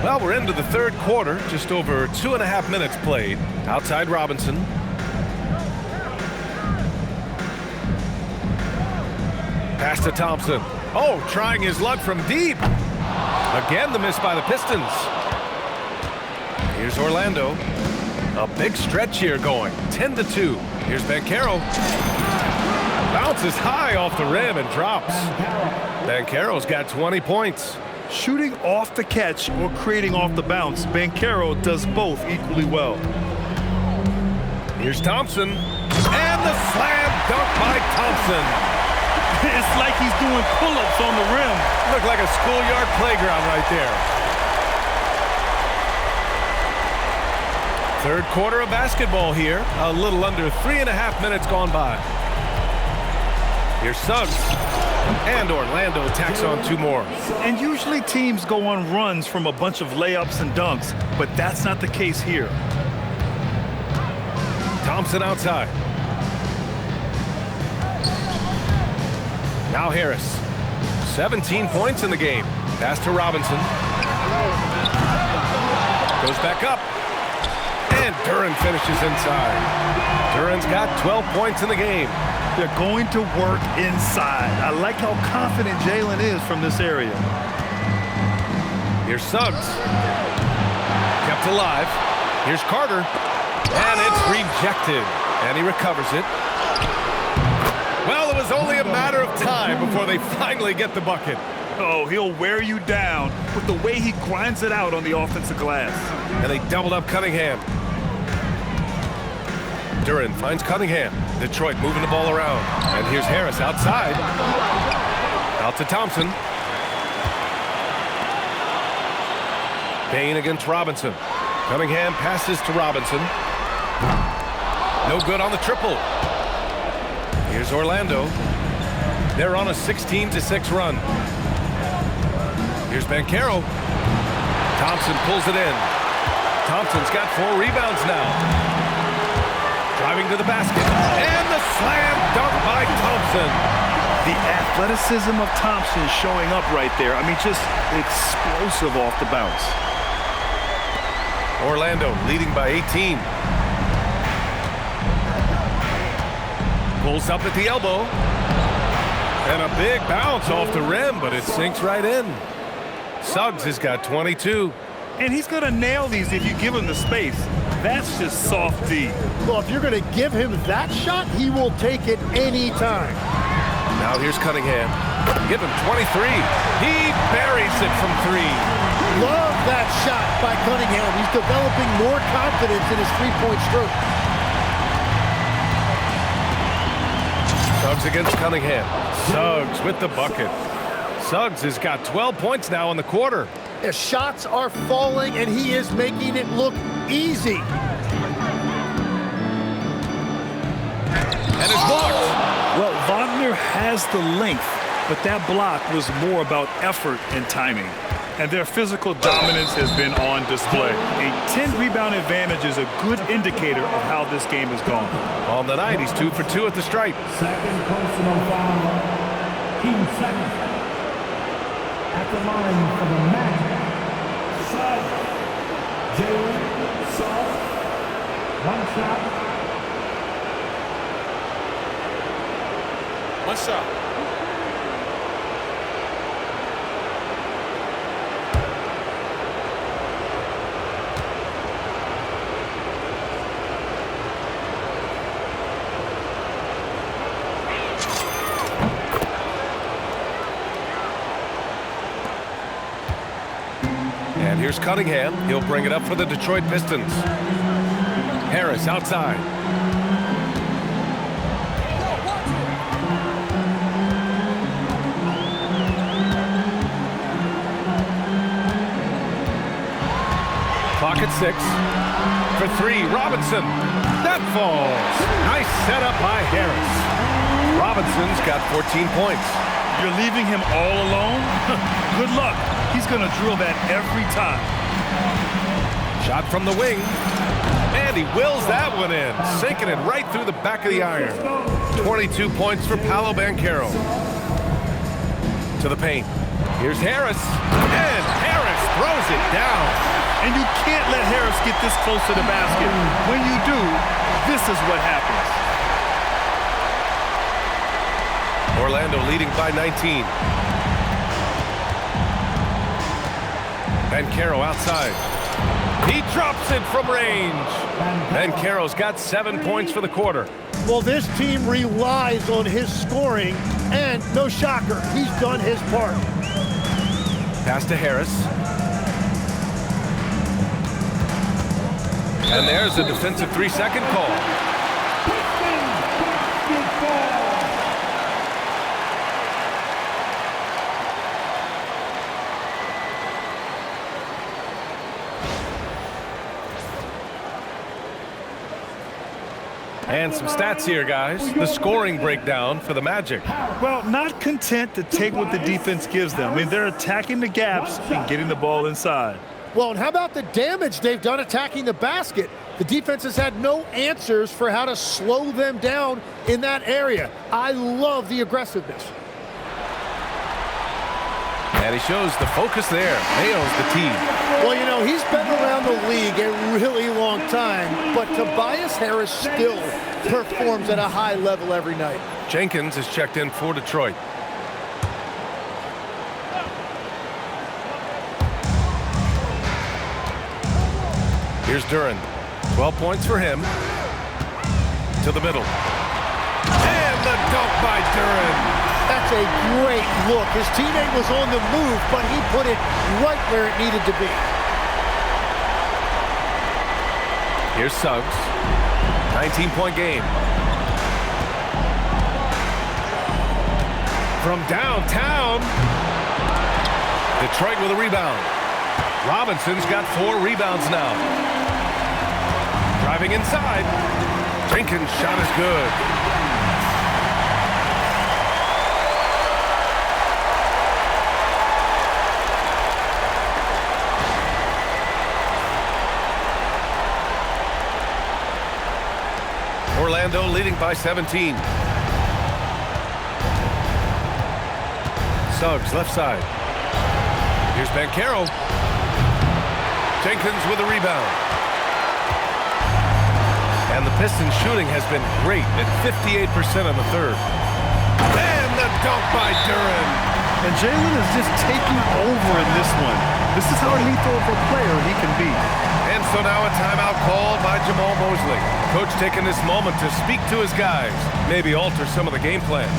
Well, we're into the third quarter, just over 2.5 minutes played. Outside Robinson. Pass to Thompson. Oh, trying his luck from deep. Again, the miss by the Pistons. Here's Orlando. A big stretch here going. 10-2. Here's Banchero. Bounces high off the rim and drops. Banchero's got 20 points.
Shooting off the catch or creating off the bounce, Banchero does both equally well.
Here's Thompson. And the slam dunk by Thompson.
It's like he's doing pull-ups on the rim.
Looked like a schoolyard playground right there. Third quarter of basketball here. A little under 3.5 minutes gone by. Here's Suggs. And Orlando tacks on 2 more.
And usually teams go on runs from a bunch of layups and dunks, but that's not the case here.
Thompson outside. Now Harris. 17 points in the game. Pass to Robinson. Goes back up. And Duren finishes inside. Duren's got 12 points in the game.
They're going to work inside. I like how confident Jalen is from this area.
Here's Suggs. Kept alive. Here's Carter. And it's rejected. And he recovers it. Well, it was only a matter of time before they finally get the bucket.
Oh, he'll wear you down with the way he grinds it out on the offensive glass.
And they doubled up Cunningham. Duren finds Cunningham. Detroit moving the ball around. And here's Harris outside. Out to Thompson. Bane against Robinson. Cunningham passes to Robinson. No good on the triple. Here's Orlando. They're on a 16-6 run. Here's Banchero. Thompson pulls it in. Thompson's got 4 rebounds now. Driving to the basket. And the slam dunk by Thompson.
The athleticism of Thompson showing up right there. I mean, just explosive off the bounce.
Orlando leading by 18. Pulls up at the elbow. And a big bounce off the rim, but it sinks right in. Suggs has got 22.
And he's going to nail these if you give him the space. That's just soft D.
Well, if you're going to give him that shot, he will take it any time.
Now here's Cunningham. Give him 23. He buries it from 3.
Love that shot by Cunningham. He's developing more confidence in his three-point stroke.
Suggs against Cunningham. Suggs with the bucket. Suggs has got 12 points now in the quarter.
The shots are falling, and he is making it look easy.
And it's blocked.
Well, Wagner has the length, but that block was more about effort and timing. And their physical dominance has been on display. A 10-rebound advantage is a good indicator of how this game has gone.
On the night, he's 2 for 2 at the stripe.
Second personal foul. Team second. At the line for the Magic. Jalen Suggs. 1 shot.
1 shot.
And here's Cunningham. He'll bring it up for the Detroit Pistons. Harris outside. Clock at 6. For 3, Robinson. That falls. Nice setup by Harris. Robinson's got 14 points.
You're leaving him all alone? Good luck. He's going to drill that every time.
Shot from the wing. And he wills that one in, sinking it right through the back of the iron. 22 points for Paolo Banchero. To the paint. Here's Harris. And Harris throws it down.
And you can't let Harris get this close to the basket. When you do, this is what happens.
Orlando leading by 19. Banchero outside. He drops it from range. Banchero's got 7 points for the quarter.
Well, this team relies on his scoring, and no shocker, he's done his part.
Pass to Harris. And there's a defensive 3-second call. And some stats here, guys. The scoring breakdown for the Magic.
Well, not content to take what the defense gives them. I mean, they're attacking the gaps and getting the ball inside.
Well, and how about the damage they've done attacking the basket? The defense has had no answers for how to slow them down in that area. I love the aggressiveness.
And he shows the focus there. Nails the tee.
Well, you know, he's been around the league a really long time, but Tobias Harris still performs at a high level every night.
Jenkins is checked in for Detroit. Here's Duren. 12 points for him. To the middle. And the dunk by Duren.
That's a great look. His teammate was on the move, but he put it right where it needed to be.
Here's Suggs. 19-point game. From downtown. Detroit with a rebound. Robinson's got 4 rebounds now. Driving inside. Jenkins' shot is good. Orlando leading by 17. Suggs left side. Here's Banchero. Jenkins with a rebound. And the Pistons shooting has been great at 58% on the third. And the dunk by Duren.
And Jalen is just taking over in this one. This is how lethal of a player he can be.
And so now a timeout called by Jamal Mosley. Coach taking this moment to speak to his guys, maybe alter some of the game plan.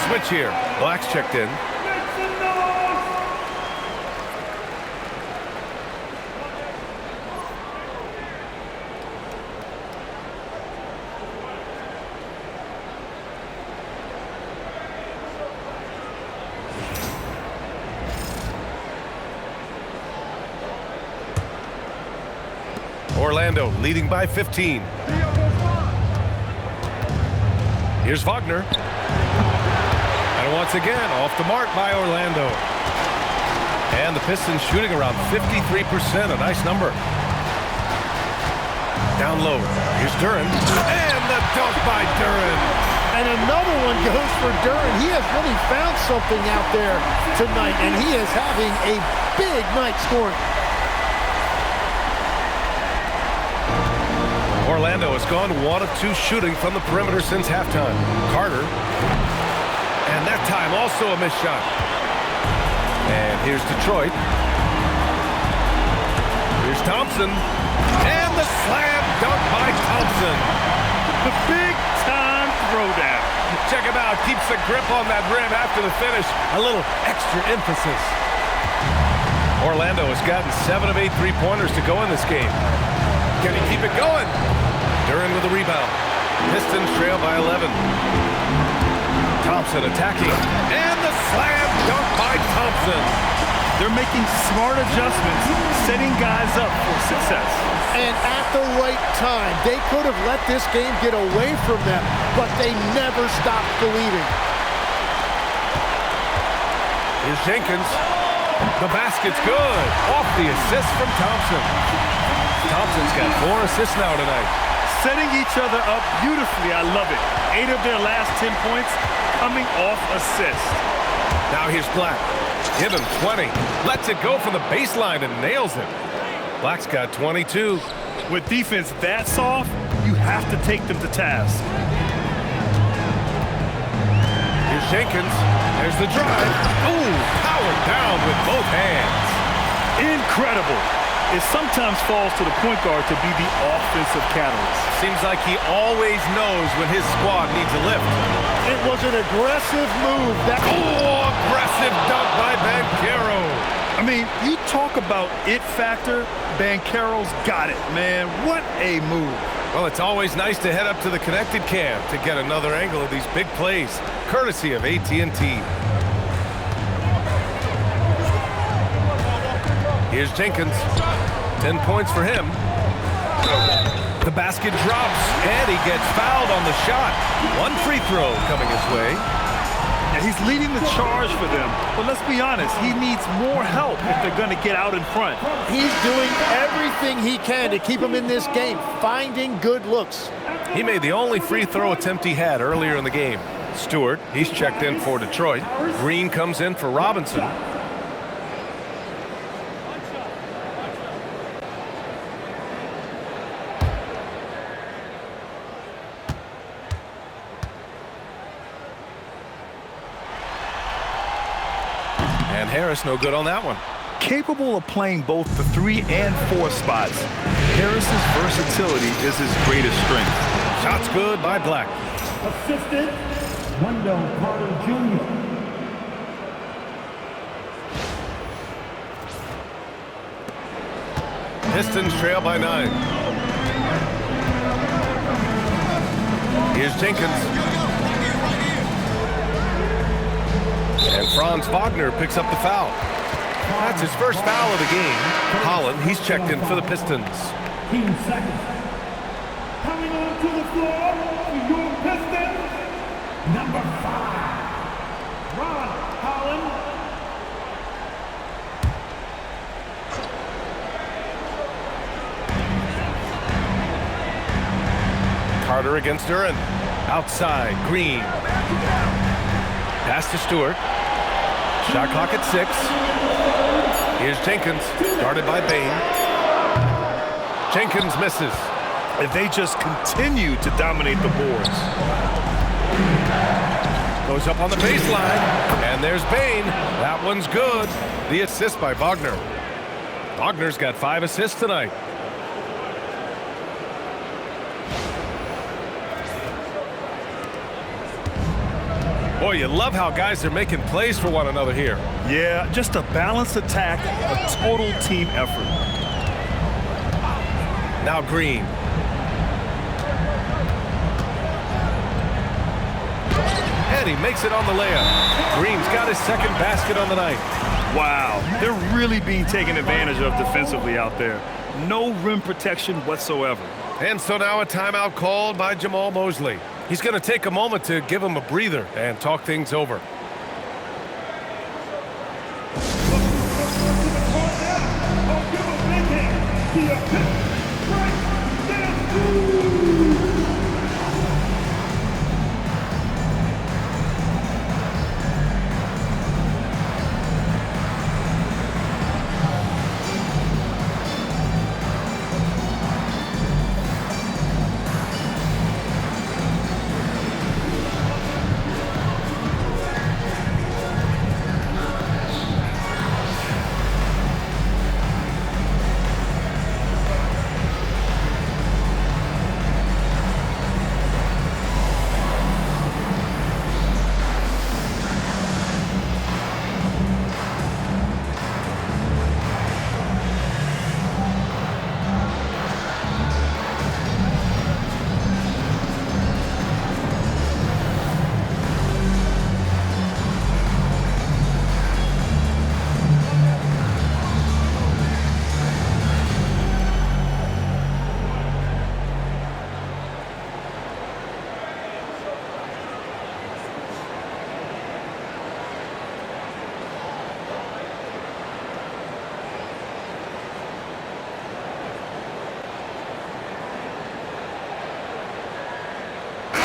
Switch here. Black's checked in. Orlando leading by 15. Here's Wagner. And once again, off the mark by Orlando. And the Pistons shooting around 53%, a nice number. Down low. Here's Duren. And the dunk by Duren.
And another one goes for Duren. He has really found something out there tonight, and he is having a big night scoring.
Orlando has gone 1 of 2 shooting from the perimeter since halftime. Carter. And that time also a missed shot. And here's Detroit. Here's Thompson. And the slam dunk by Thompson.
The big-time throwdown.
Check him out. Keeps the grip on that rim after the finish. A little extra emphasis. Orlando has gotten 7 of 8 three-pointers to go in this game. Can he keep it going? Duren with the rebound. Pistons trail by 11. Thompson attacking. And the slam dunk by Thompson.
They're making smart adjustments, setting guys up for success.
And at the right time, they could have let this game get away from them, but they never stopped believing.
Here's Jenkins. The basket's good. Off the assist from Thompson. Thompson's got 4 assists now tonight.
Setting each other up beautifully. I love it. 8 of their last 10 points coming off assist.
Now here's Black. Give him 20. Lets it go from the baseline and nails it. Black's got 22.
With defense that soft, you have to take them to task.
Here's Jenkins. There's the drive. Ooh, powered down with both hands.
Incredible. It sometimes falls to the point guard to be the offensive catalyst.
Seems like he always knows when his squad needs a lift.
It was an aggressive move.
Aggressive dunk by Banchero.
I mean, you talk about it factor, Banchero's got it, man. What a move.
Well, it's always nice to head up to the connected cam to get another angle of these big plays, courtesy of AT&T. Here's Jenkins. 10 points for him. The basket drops, and he gets fouled on the shot. 1 free throw coming his way.
And he's leading the charge for them. But let's be honest, he needs more help if they're going to get out in front.
He's doing everything he can to keep him in this game, finding good looks.
He made the only free throw attempt he had earlier in the game. Stewart, he's checked in for Detroit. Green comes in for Robinson. And Harris no good on that one.
Capable of playing both the 3 and 4 spots, Harris's versatility is his greatest strength.
Shots good by Black.
Assistant, Wendell Carter Jr.
Pistons trail by 9. Here's Jenkins. And Franz Wagner picks up the foul. That's his first foul of the game. Holland, he's checked in for the Pistons.
15 seconds. Coming onto the floor for your Pistons, number 5, Ron Holland.
Carter against Duren. Outside, Green. Pass to Stewart. Shot clock at 6. Here's Jenkins, guarded by Bane. Jenkins misses.
If they just continue to dominate the boards.
Goes up on the baseline, and there's Bane. That one's good. The assist by Wagner. Wagner's got 5 assists tonight. Boy, you love how guys are making plays for one another here.
Yeah, just a balanced attack, a total team effort.
Now Green. And he makes it on the layup. Green's got his second basket on the night.
Wow, they're really being taken advantage of defensively out there. No rim protection whatsoever.
And so now a timeout called by Jamal Mosley. He's going to take a moment to give him a breather and talk things over.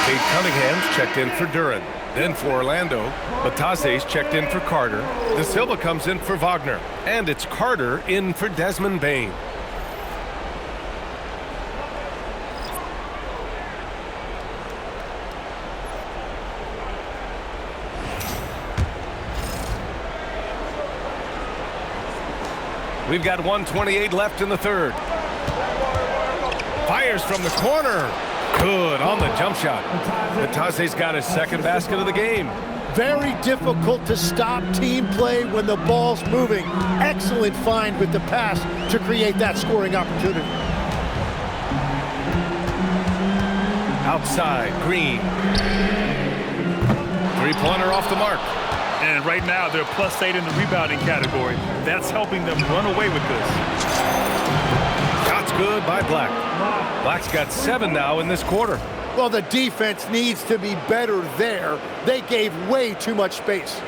Cade Cunningham's checked in for Duren. Then for Orlando, Batase's checked in for Carter. De Silva comes in for Wagner. And it's Carter in for Desmond Bane. We've got 1:28 left in the third. Fires from the corner. Good on the jump shot. Batase's got his second basket of the game.
Very difficult to stop team play when the ball's moving. Excellent find with the pass to create that scoring opportunity.
Outside, Green. Three-pointer off the mark.
And right now, they're +8 in the rebounding category. That's helping them run away with this.
Shot's good by Black. Black's got 7 now in this quarter.
Well, the defense needs to be better there. They gave way too much space.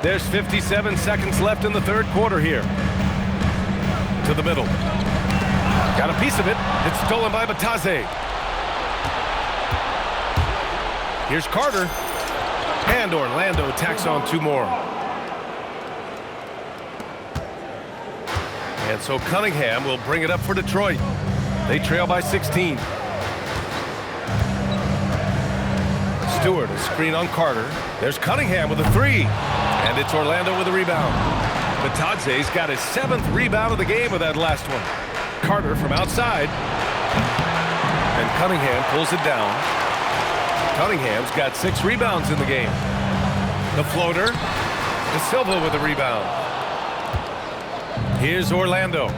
There's 57 seconds left in the third quarter here. To the middle. Got a piece of it. It's stolen by Batase. Here's Carter. And Orlando tacks on 2 more. And so Cunningham will bring it up for Detroit. They trail by 16. Stewart, a screen on Carter. There's Cunningham with a 3. And it's Orlando with a rebound. Batase's got his 7th rebound of the game with that last one. Carter from outside. And Cunningham pulls it down. Cunningham's got 6 rebounds in the game. The floater. De Silva with a rebound. Here's Orlando.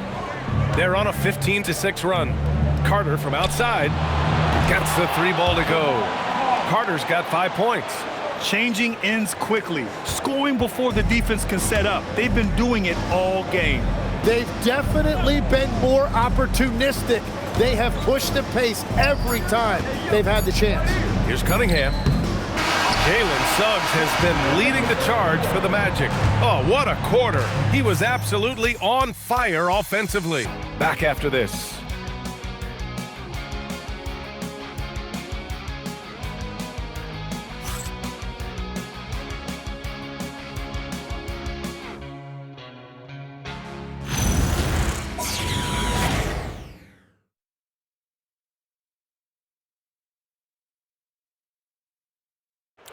They're on a 15-6 run. Carter from outside gets the 3 ball to go. Carter's got 5 points.
Changing ends quickly, scoring before the defense can set up. They've been doing it all game.
They've definitely been more opportunistic. They have pushed the pace every time they've had the chance.
Here's Cunningham. Jalen Suggs has been leading the charge for the Magic. Oh, what a quarter. He was absolutely on fire offensively. Back after this.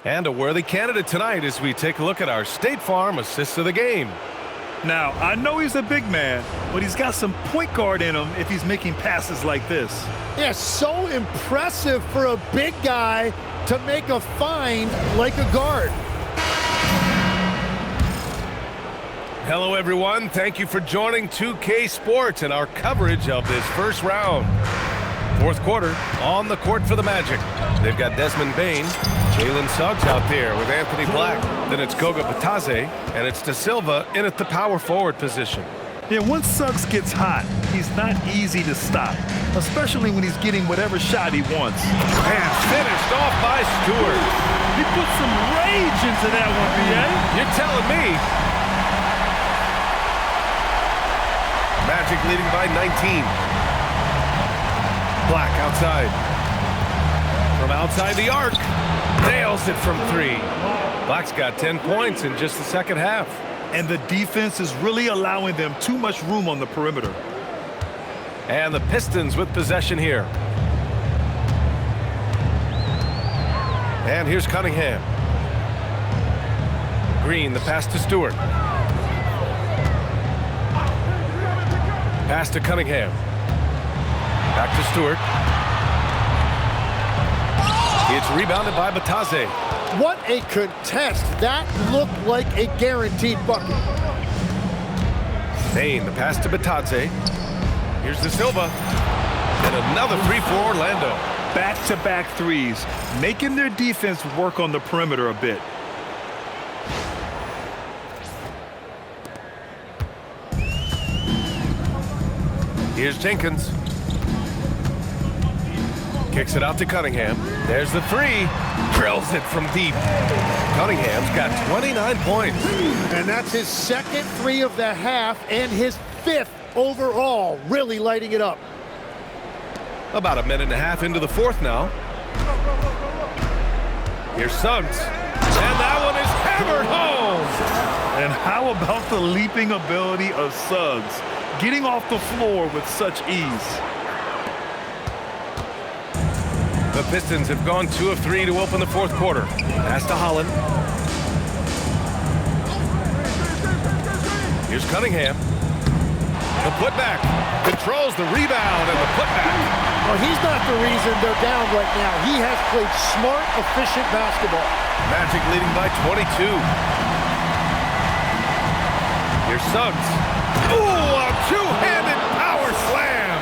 And a worthy candidate tonight as we take a look at our State Farm assists of the game.
Now, I know he's a big man, but he's got some point guard in him if he's making passes like this.
Yeah, so impressive for a big guy to make a find like a guard.
Hello, everyone. Thank you for joining 2K Sports and our coverage of this first round. Fourth quarter on the court for the Magic. They've got Desmond Bane, Jalen Suggs out there with Anthony Black. Then it's Goga Batase, and it's De Silva in at the power forward position.
Yeah, once Suggs gets hot, he's not easy to stop, especially when he's getting whatever shot he wants.
And finished off by Stewart.
He put some rage into that one, B.A.
You're telling me. Magic leading by 19. Black outside. From outside the arc. Nails it from 3. Black's got 10 points in just the second half.
And the defense is really allowing them too much room on the perimeter.
And the Pistons with possession here. And here's Cunningham. Green, the pass to Stewart. Pass to Cunningham. Back to Stewart. It's rebounded by Batase.
What a contest. That looked like a guaranteed bucket.
Bane, the pass to Batase. Here's De Silva. And another 3 for Orlando.
Back-to-back threes, making their defense work on the perimeter a bit.
Here's Jenkins. Kicks it out to Cunningham. There's the 3. Drills it from deep. Cunningham's got 29 points.
And that's his second 3 of the half and his 5th overall, really lighting it up.
About a minute and a half into the fourth now. Here's Suggs. And that one is hammered home.
And how about the leaping ability of Suggs? Getting off the floor with such ease.
The Pistons have gone 2 of 3 to open the fourth quarter. Pass to Holland. Here's Cunningham. The putback. Controls the rebound and the putback.
Well, he's not the reason they're down right now. He has played smart, efficient basketball.
Magic leading by 22. Here's Suggs. Ooh, a two-handed power slam.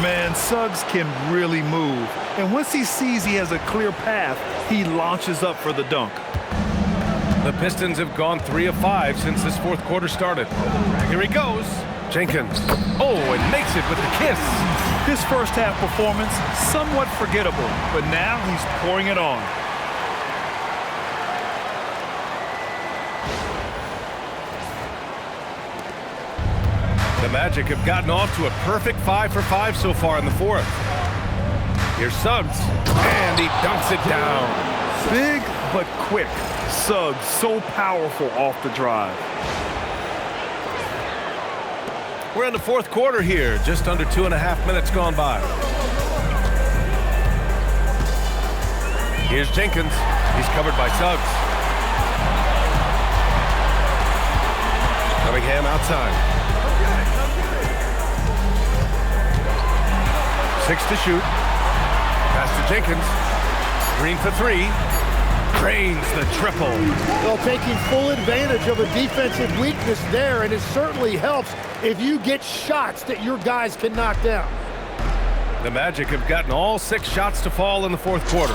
Man, Suggs can really move. And once he sees he has a clear path, he launches up for the dunk.
The Pistons have gone 3 of 5 since this fourth quarter started. Here he goes. Jenkins. Oh, and makes it with the kiss.
His first half performance, somewhat forgettable, but now he's pouring it on.
The Magic have gotten off to a perfect 5 for 5 so far in the fourth. Here's Suggs, and he dunks it down.
Big but quick. Suggs so powerful off the drive.
We're in the fourth quarter here, just under 2.5 minutes gone by. Here's Jenkins. He's covered by Suggs. Cunningham outside. 6 to shoot. Pass to Jenkins. Green for 3. Drains the triple.
Well, taking full advantage of a defensive weakness there, and it certainly helps if you get shots that your guys can knock down.
The Magic have gotten all 6 shots to fall in the fourth quarter.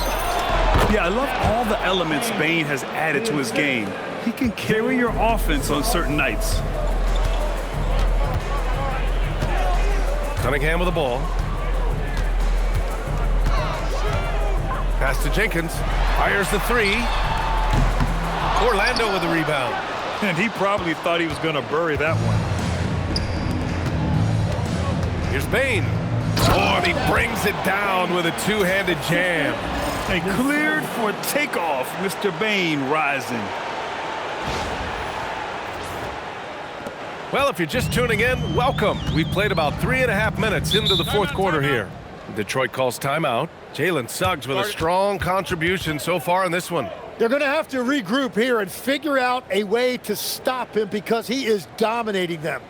Yeah, I love all the elements Bane has added to his game. He can carry your offense on certain nights.
Cunningham with the ball. Pass to Jenkins. Fires the 3. Orlando with the rebound.
And he probably thought he was going to bury that one.
Here's Bane. Oh, and he brings it down with a two-handed jam.
And cleared for takeoff. Mr. Bane rising.
Well, if you're just tuning in, welcome. We've played about 3.5 minutes into the fourth quarter here. Detroit calls timeout. Jalen Suggs with a strong contribution so far in this one.
They're going to have to regroup here and figure out a way to stop him because he is dominating them.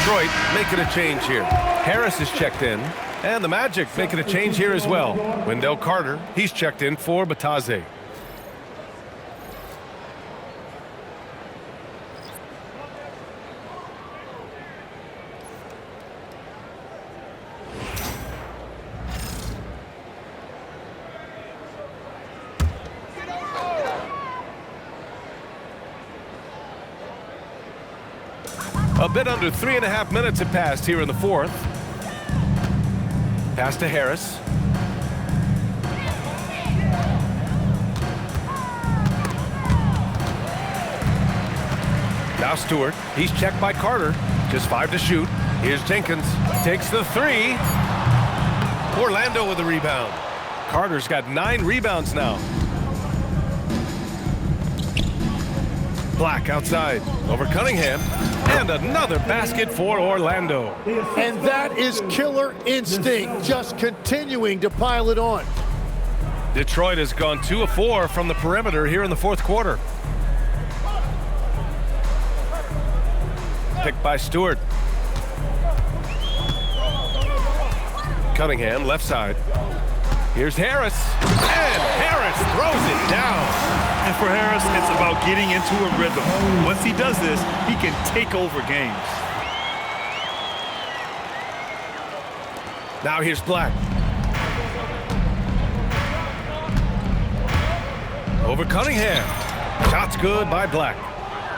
Detroit making a change here. Harris is checked in, and the Magic making a change here as well. Wendell Carter, he's checked in for Bataze. A bit under 3.5 minutes have passed here in the fourth. Pass to Harris. Now Stewart. He's checked by Carter. Just 5 to shoot. Here's Jenkins. Takes the 3. Orlando with the rebound. Carter's got 9 rebounds now. Black outside. Over Cunningham. And another basket for Orlando.
And that is killer instinct, just continuing to pile it on.
Detroit has gone 2 of 4 from the perimeter here in the fourth quarter. Picked by Stewart. Cunningham, left side. Here's Harris. And Harris throws it down.
And for Harris, it's about getting into a rhythm. Once he does this, he can take over games.
Now here's Black. Over Cunningham. Shot's good by Black.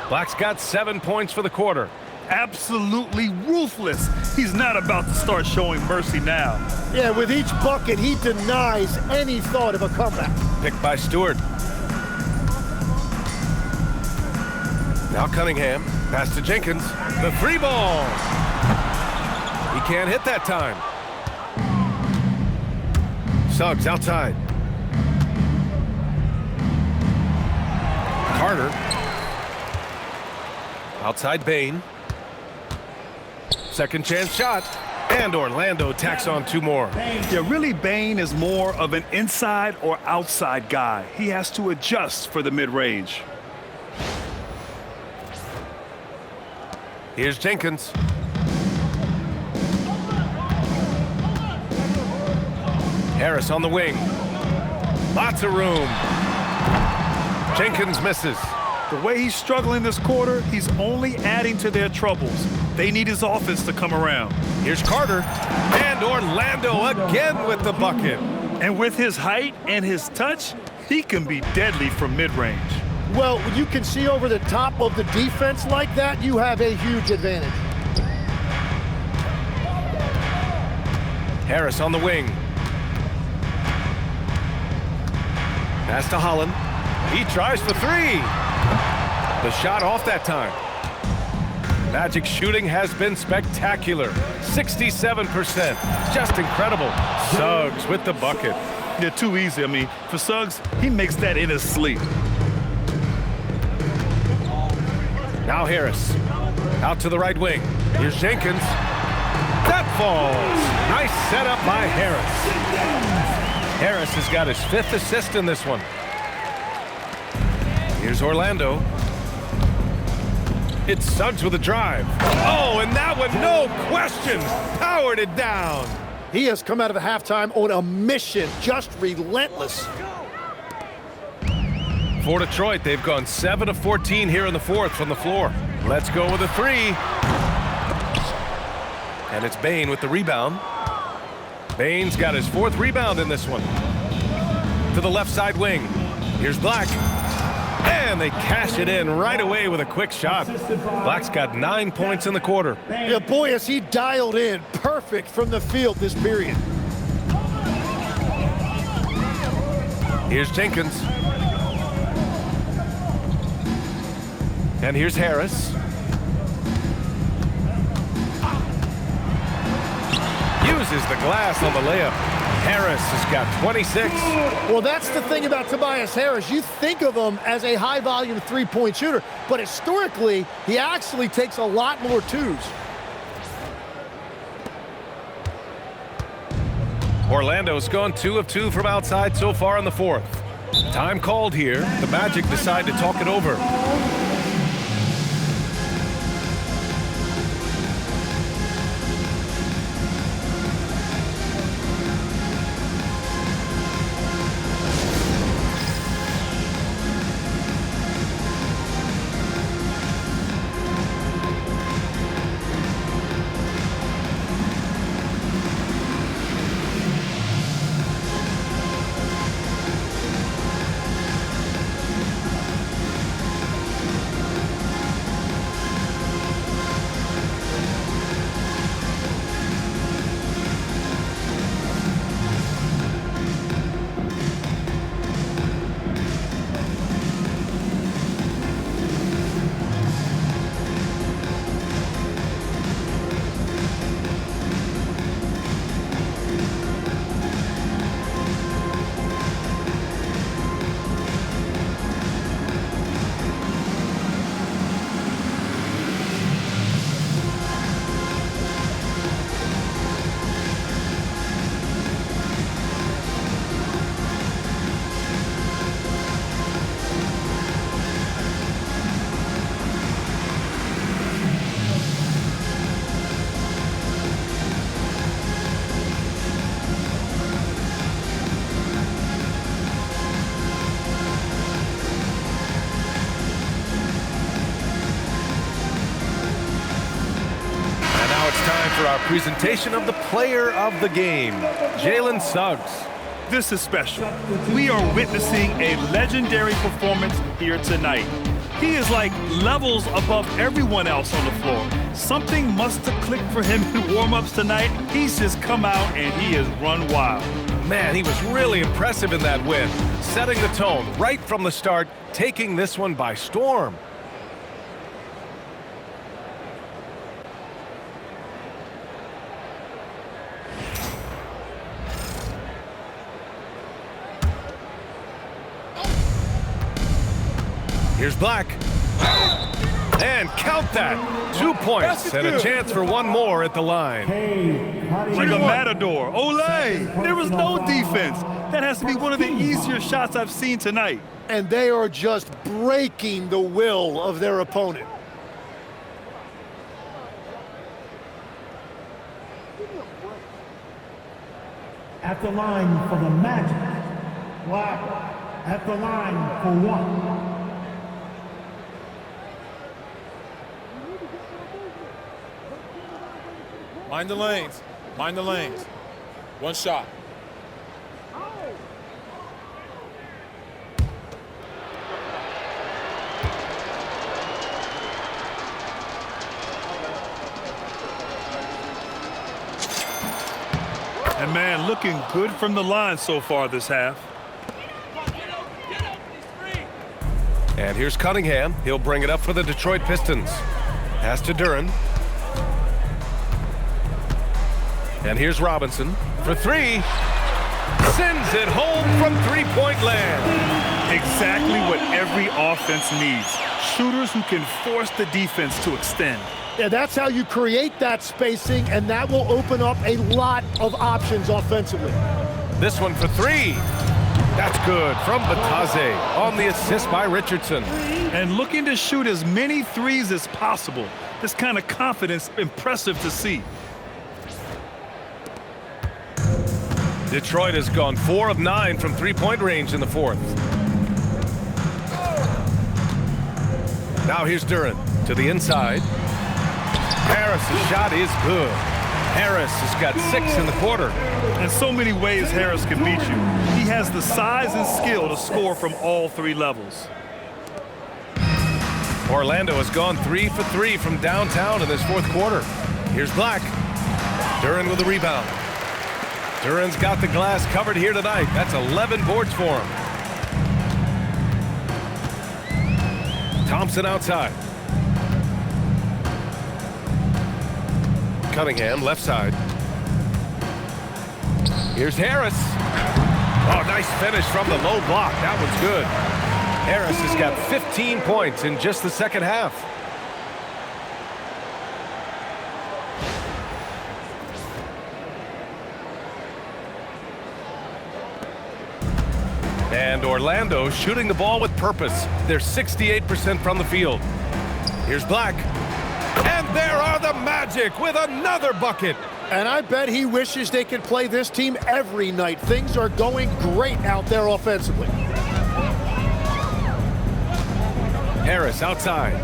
Black's got 7 points for the quarter.
Absolutely ruthless. He's not about to start showing mercy now.
Yeah, with each bucket, he denies any thought of a comeback.
Picked by Stewart. Now Cunningham. Pass to Jenkins. The 3 ball. He can't hit that time. Suggs outside. Carter. Outside Bain. Second chance shot. And Orlando tacks on 2 more.
Yeah, really, Bain is more of an inside or outside guy. He has to adjust for the mid-range.
Here's Jenkins. Harris on the wing. Lots of room. Jenkins misses.
The way he's struggling this quarter, he's only adding to their troubles. They need his offense to come around.
Here's Carter. And Orlando again with the bucket.
And with his height and his touch, he can be deadly from mid-range.
Well, when you can see over the top of the defense like that, you have a huge advantage.
Harris on the wing. Pass to Holland. He tries for 3. The shot off that time. Magic shooting has been spectacular. 67%. Just incredible. Suggs with the bucket.
Yeah, too easy. I mean, for Suggs, he makes that in his sleep.
Now Harris. Out to the right wing. Here's Jenkins. That falls. Nice setup by Harris. Harris has got his 5th assist in this one. Here's Orlando. It's Suggs with a drive. Oh, and that one, no question, powered it down.
He has come out of the halftime on a mission, just relentless.
For Detroit, they've gone 7 of 14 here in the fourth from the floor. Let's go with a 3. And it's Bain with the rebound. Bain's got his 4th rebound in this one. To the left side wing. Here's Black. And they cash it in right away with a quick shot. Black's got 9 points in the quarter.
Yeah, boy, is he dialed in. Perfect from the field this period.
Here's Jenkins. And here's Harris. Uses the glass on the layup. Harris has got 26.
Well, that's the thing about Tobias Harris. You think of him as a high-volume three-point shooter, but historically, he actually takes a lot more 2s.
Orlando's gone 2 of 2 from outside so far in the fourth. Time called here. The Magic decide to talk it over. presentation of the player of the game, Jalen Suggs.
This is special. We are witnessing a legendary performance here tonight. He is like levels above everyone else on the floor. Something must have clicked for him in warm-ups tonight. He's just come out and he has run wild.
Man, he was really impressive in that win, setting the tone right from the start, taking this one by storm. Here's Black. And count that. 2 points and a chance for one more at the line.
Like a matador. Olay! There was no defense. That has to be one of the easier shots I've seen tonight.
And they are just breaking the will of their opponent.
At the line for the Magic. Black at the line for one.
Mind the lanes. Mind the lanes. One shot.
And man, looking good from the line so far this half.
And here's Cunningham. He'll bring it up for the Detroit Pistons. Pass to Duren. And here's Robinson for three. Sends it home from three-point land.
Exactly what every offense needs. Shooters who can force the defense to extend.
Yeah, that's how you create that spacing, and that will open up a lot of options offensively.
This one for three. That's good from Batase on the assist by Richardson.
And looking to shoot as many threes as possible. This kind of confidence, impressive to see.
Detroit has gone 4 of 9 from three-point range in the fourth. Now here's Duren to the inside. Harris's shot is good. Harris has got 6 in the quarter.
And so many ways Harris can beat you. He has the size and skill to score from all three levels.
Orlando has gone 3 for 3 from downtown in this fourth quarter. Here's Black. Duren with the rebound. Duren's got the glass covered here tonight. That's 11 boards for him. Thompson outside. Cunningham left side. Here's Harris. Oh, nice finish from the low block. That one's good. Harris has got 15 points in just the second half. And Orlando shooting the ball with purpose. They're 68% from the field. Here's Black. And there are the Magic with another bucket.
And I bet he wishes they could play this team every night. Things are going great out there offensively.
Harris outside.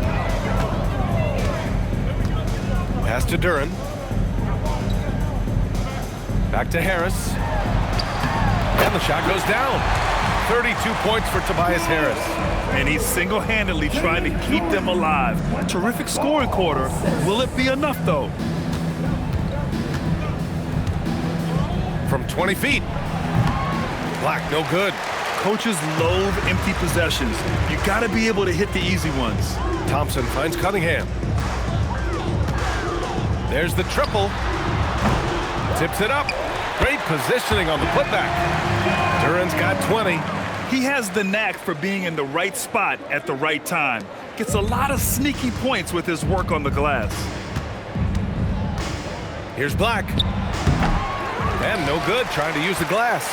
Pass to Duren. Back to Harris. And the shot goes down. 32 points for Tobias Harris.
And he's single-handedly trying to keep them alive. Terrific scoring quarter. Will it be enough, though?
From 20 feet. Black, no good.
Coaches loathe empty possessions. You got to be able to hit the easy ones.
Thompson finds Cunningham. There's the triple. Tips it up. Great positioning on the putback. Duren's got 20.
He has the knack for being in the right spot at the right time. Gets a lot of sneaky points with his work on the glass.
Here's Black. And no good, trying to use the glass.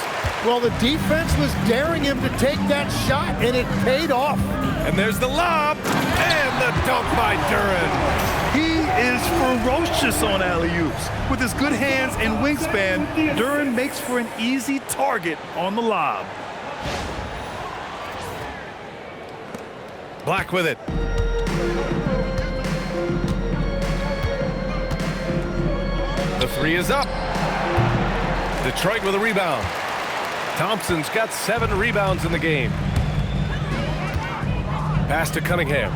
Well, the defense was daring him to take that shot, and it paid off.
And there's the lob, and the dunk by Duren.
He is ferocious on alley-oops. With his good hands and wingspan, Duren makes for an easy target on the lob.
Black with it. The three is up. Detroit with a rebound. Thompson's got 7 rebounds in the game. Pass to Cunningham.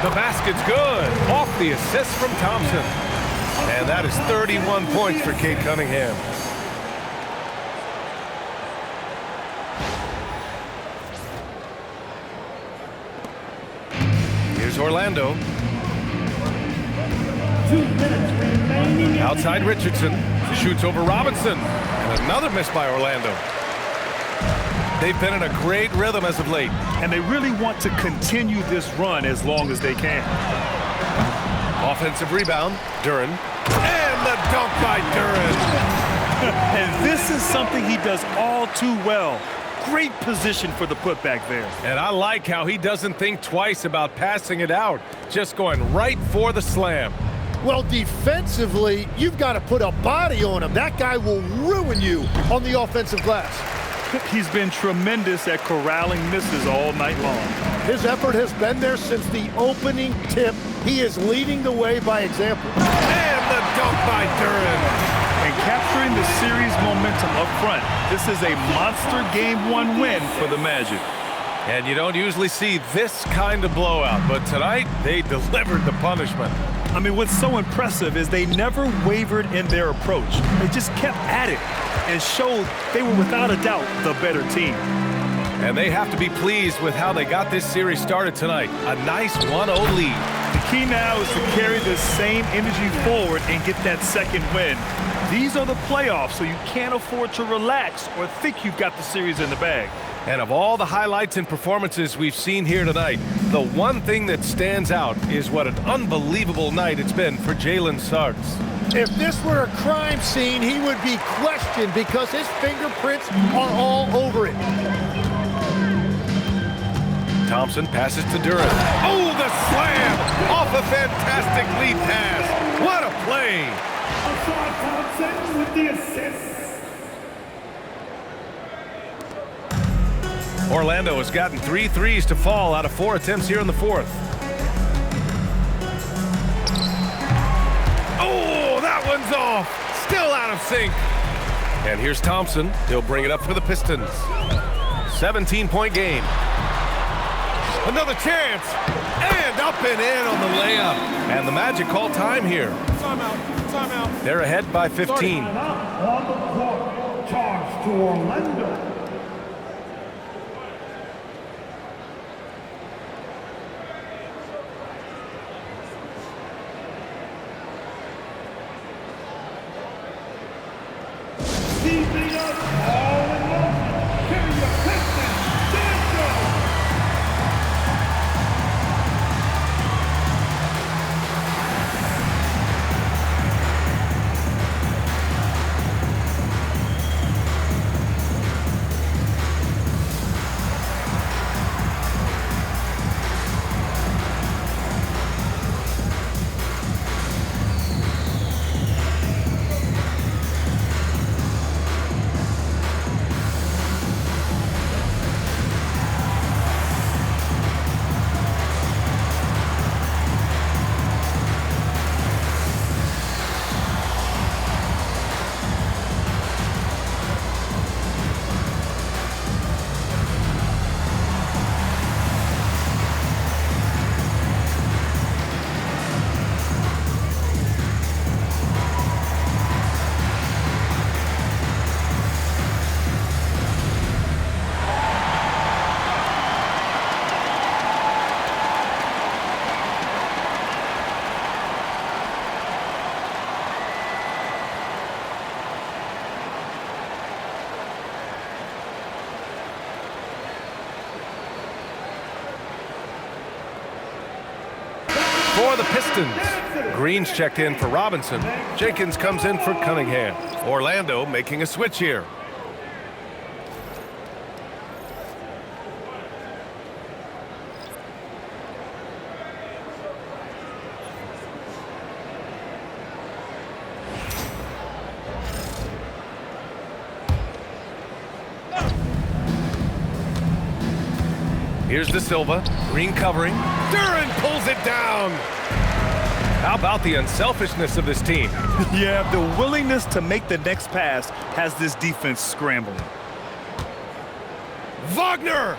The basket's good. Off the assist from Thompson. And that is 31 points for Cade Cunningham. Here's Orlando.
2 minutes remaining.
Outside Richardson. Shoots over Robinson. And another miss by Orlando. They've been in a great rhythm as of late.
And they really want to continue this run as long as they can.
Offensive rebound, Duren. And the dunk by Duren.
And this is something he does all too well. Great position for the putback there.
And I like how he doesn't think twice about passing it out. Just going right for the slam.
Well, defensively, you've got to put a body on him. That guy will ruin you on the offensive glass.
He's been tremendous at corralling misses all night long.
His effort has been there since the opening tip. He is leading the way by example.
And the dunk by Duren.
And capturing the series momentum up front. This is a monster Game 1 win for the Magic.
And you don't usually see this kind of blowout, but tonight they delivered the punishment.
I mean, what's so impressive is they never wavered in their approach. They just kept at it and showed they were without a doubt the better team.
And they have to be pleased with how they got this series started tonight. A nice 1-0 lead.
The key now is to carry the same energy forward and get that second win. These are the playoffs, so you can't afford to relax or think you've got the series in the bag.
And of all the highlights and performances we've seen here tonight, the one thing that stands out is what an unbelievable night it's been for Jalen Suggs.
If this were a crime scene, he would be questioned because his fingerprints are all over it.
Thompson passes to Duren. Oh, the slam! Off a fantastic lead pass. What a play!
Thompson with the assist.
Orlando has gotten 3 threes to fall out of 4 attempts here in the fourth. Oh, that one's off. Still out of sync. And here's Thompson. He'll bring it up for the Pistons. 17-point game. Another chance. And up and in on the layup. And the Magic call time here.
Timeout.
They're ahead by 15.
On the court. Charge to Orlando.
For the Pistons, Green's checked in for Robinson. Jenkins comes in for Cunningham. Orlando making a switch here. Here's De Silva. Green covering. Duren pulls it down. How about the unselfishness of this team?
Yeah, the willingness to make the next pass has this defense scrambling.
Wagner!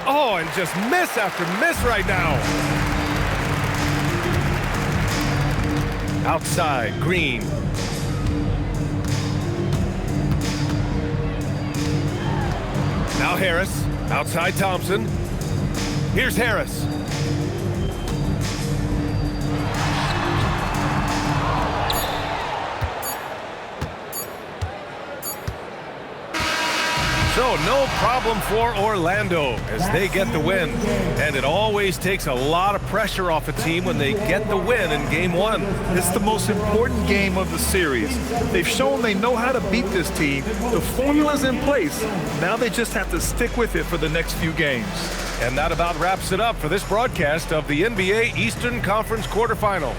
Oh, and just miss after miss right now. Outside, Green. Now Harris. Outside Thompson. Here's Harris. So no problem for Orlando as they get the win. And it always takes a lot of pressure off a team when they get the win in game one.
It's the most important game of the series. They've shown they know how to beat this team. The formula's in place. Now they just have to stick with it for the next few games.
And that about wraps it up for this broadcast of the NBA Eastern Conference Quarterfinals.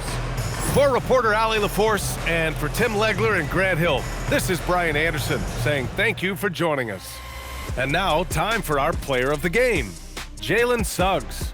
For reporter Allie LaForce and for Tim Legler and Grant Hill, this is Brian Anderson saying thank you for joining us. And now, time for our player of the game, Jalen Suggs.